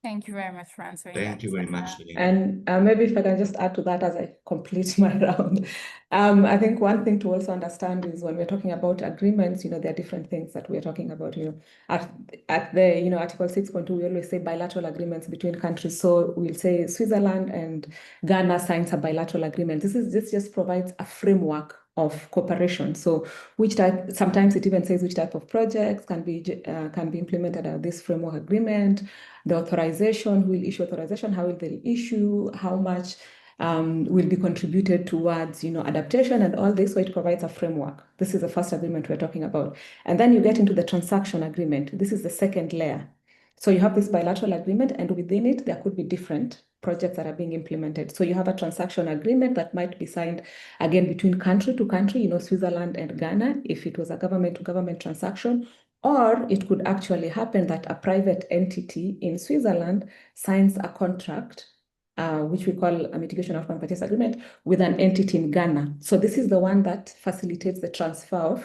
Thank you very much for answering. Thank you very much. And maybe if I can just add to that as I complete my round. I think one thing to also understand is when we're talking about agreements, there are different things that we're talking about. At the Article 6.2, we always say bilateral agreements between countries. So we'll say Switzerland and Ghana signs a bilateral agreement. This just provides a framework of cooperation. So sometimes it even says which type of projects can be implemented under this framework agreement, the authorization, who will issue authorization, how will they issue, how much will be contributed towards, adaptation and all this. So it provides a framework. This is the first agreement we're talking about. And then you get into the transaction agreement. This is the second layer. So you have this bilateral agreement, and within it, there could be different projects that are being implemented. So you have a transaction agreement that might be signed again between country to country, Switzerland and Ghana, if it was a government-to-government transaction, or it could actually happen that a private entity in Switzerland signs a contract, which we call a mitigation of non-purchase agreement, with an entity in Ghana. So this is the one that facilitates the transfer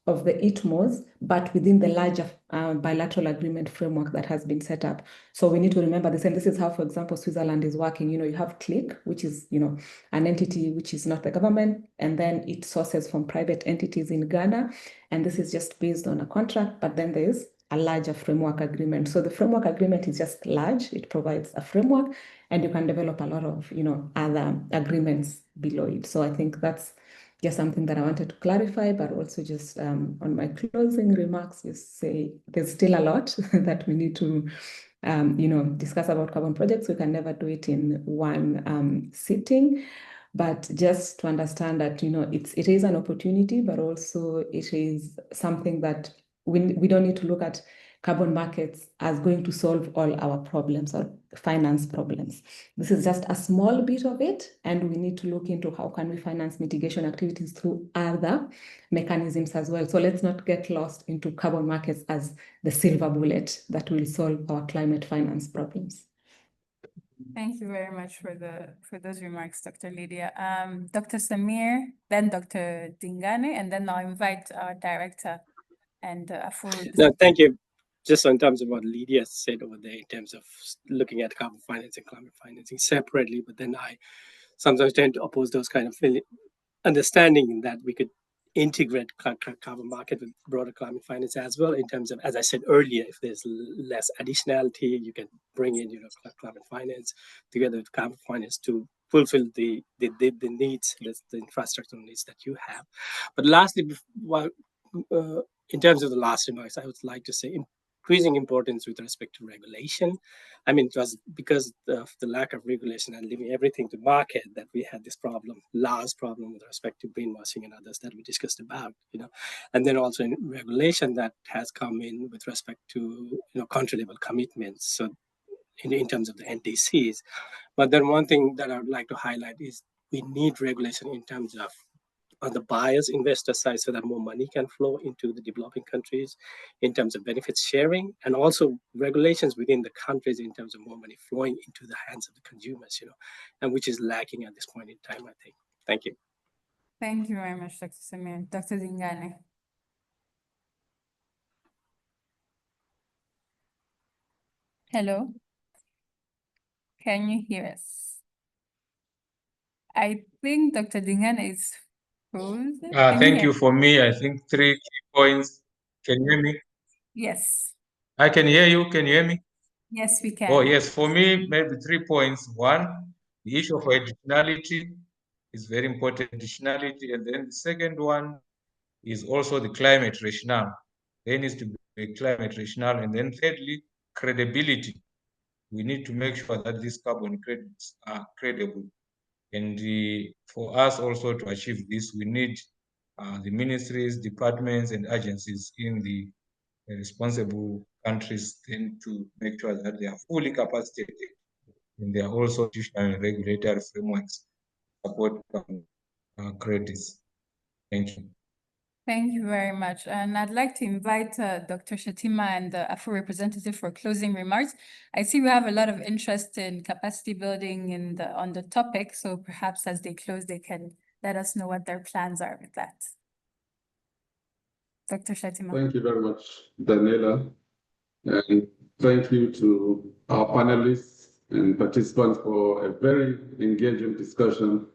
of the ITMOs, but within the larger bilateral agreement framework that has been set up. So we need to remember this, and this is how, for example, Switzerland is working. You have CLIC, which is, an entity which is not the government, and then it sources from private entities in Ghana, and this is just based on a contract, but then there's a larger framework agreement. So the framework agreement is just large. It provides a framework, and you can develop a lot of, other agreements below it. So I think that's just something that I wanted to clarify, but also just on my closing remarks, just say there's still a lot that we need to, discuss about carbon projects. We can never do it in one sitting, but just to understand that, it is an opportunity, but also it is something that we don't need to look at carbon markets as going to solve all our problems or finance problems. This is just a small bit of it, and we need to look into how can we finance mitigation activities through other mechanisms as well. So let's not get lost into carbon markets as the silver bullet that will solve our climate finance problems. Thank you very much for those remarks, Dr. Lydia. Dr. Samir, then Dr. Dingane, and then I'll invite our director and Afuru. No, thank you. Just in terms of what Lydia said over there, in terms of looking at carbon finance and climate financing separately, but then I sometimes tend to oppose those kind of understanding that we could integrate carbon market with broader climate finance as well, in terms of, as I said earlier, if there's less additionality, you can bring in, climate finance together with carbon finance to fulfill the needs, the infrastructure needs that you have. But lastly, in terms of the last remarks, I would like to say increasing importance with respect to regulation. I mean, it was because of the lack of regulation and leaving everything to market that we had this last problem with respect to greenwashing and others that we discussed about, and then also in regulation that has come in with respect to, country level commitments. So in terms of the NDCs, but then one thing that I would like to highlight is we need regulation in terms of on the buyers, investor side, so that more money can flow into the developing countries in terms of benefits sharing, and also regulations within the countries in terms of more money flowing into the hands of the consumers, and which is lacking at this point in time, I think. Thank you. Thank you very much, Dr. Samir. Dr. Dingane. Hello. Can you hear us? I think Dr. Dingane is frozen. Thank you. For me, I think 3 key points. Can you hear me? Yes. I can hear you. Can you hear me? Yes, we can. Oh, yes. For me, maybe 3 points. One, the issue of additionality is very important, additionality. And then the second one is also the climate rationale. There needs to be a climate rationale. And then thirdly, credibility. We need to make sure that these carbon credits are credible. And for us also to achieve this, we need the ministries, departments, and agencies in the responsible countries then to make sure that they are fully capacitated, and they are also institutional and regulatory frameworks support credits. Thank you. Thank you very much. And I'd like to invite Dr. Shatima and the Afro representative for closing remarks. I see we have a lot of interest in capacity building on the topic, so perhaps as they close, they can let us know what their plans are with that. Dr. Shatima. Thank you very much, Daniela. And thank you to our panelists and participants for a very engaging discussion.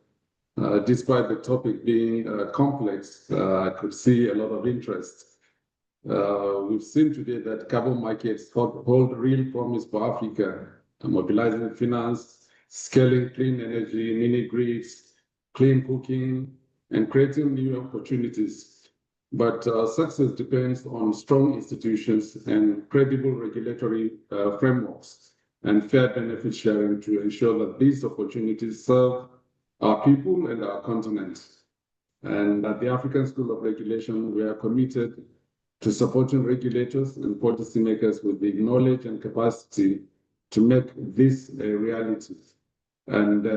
Despite the topic being complex, I could see a lot of interest. We've seen today that carbon markets hold real promise for Africa, mobilizing finance, scaling clean energy, mini grids, clean cooking, and creating new opportunities. But success depends on strong institutions and credible regulatory frameworks and fair benefit sharing to ensure that these opportunities serve our people and our continent. And at the African School of Regulation, we are committed to supporting regulators and policymakers with the knowledge and capacity to make this a reality. And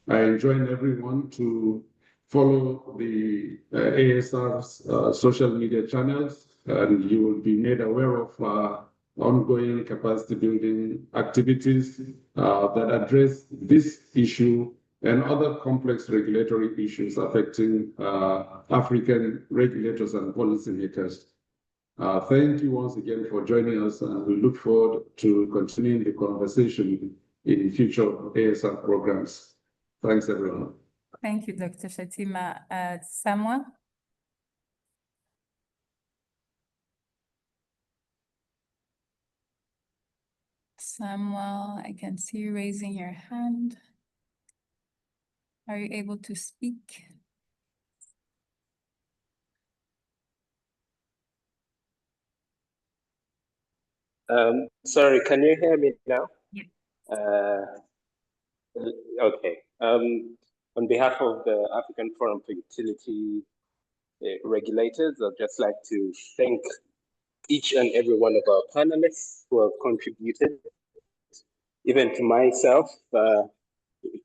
I enjoin everyone to follow the ASR's social media channels, and you will be made aware of ongoing capacity building activities that address this issue and other complex regulatory issues affecting African regulators and policymakers. Thank you once again for joining us, and we look forward to continuing the conversation in future ASR programs. Thanks, everyone. Thank you, Dr. Shatima. Samuel? Samuel, I can see you raising your hand. Are you able to speak? Sorry, can you hear me now? Yeah. Okay. On behalf of the African Forum for Utility Regulators, I'd just like to thank each and every one of our panelists who have contributed. Even to myself,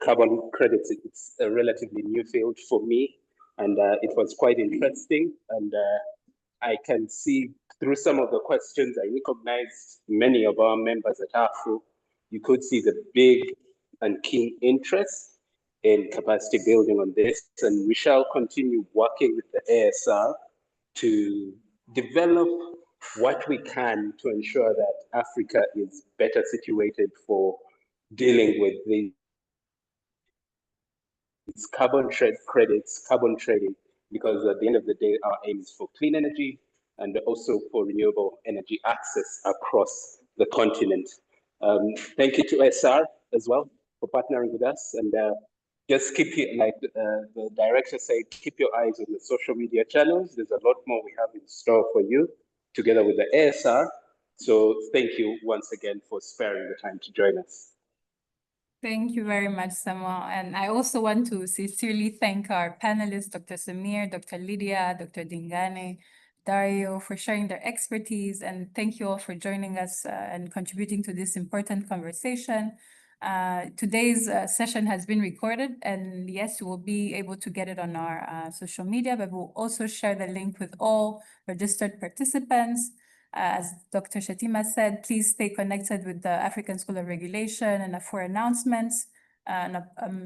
carbon credits, it's a relatively new field for me, and it was quite interesting. And I can see through some of the questions, I recognized many of our members at AFRO. You could see the big and keen interest in capacity building on this, and we shall continue working with the ASR to develop what we can to ensure that Africa is better situated for dealing with these carbon credits, carbon trading, because at the end of the day, our aim is for clean energy and also for renewable energy access across the continent. Thank you to SR as well for partnering with us, and just keep it, like the director said, keep your eyes on the social media channels. There's a lot more we have in store for you together with the ASR. So thank you once again for sparing the time to join us. Thank you very much, Samuel. And I also want to sincerely thank our panelists, Dr. Samir, Dr. Lydia, Dr. Dingane, Dario, for sharing their expertise. And thank you all for joining us and contributing to this important conversation. Today's session has been recorded, and yes, you will be able to get it on our social media, but we'll also share the link with all registered participants. As Dr. Shatima said, please stay connected with the African School of Regulation and for announcements and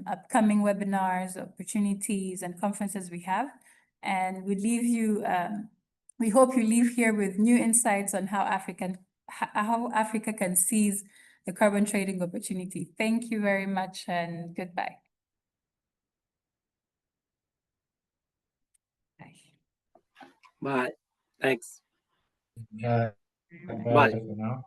upcoming webinars, opportunities, and conferences we have. And we leave you, we hope you leave here with new insights on how Africa can seize the carbon trading opportunity. Thank you very much, and goodbye. Bye. Bye. Thanks. Yeah. Bye. For now.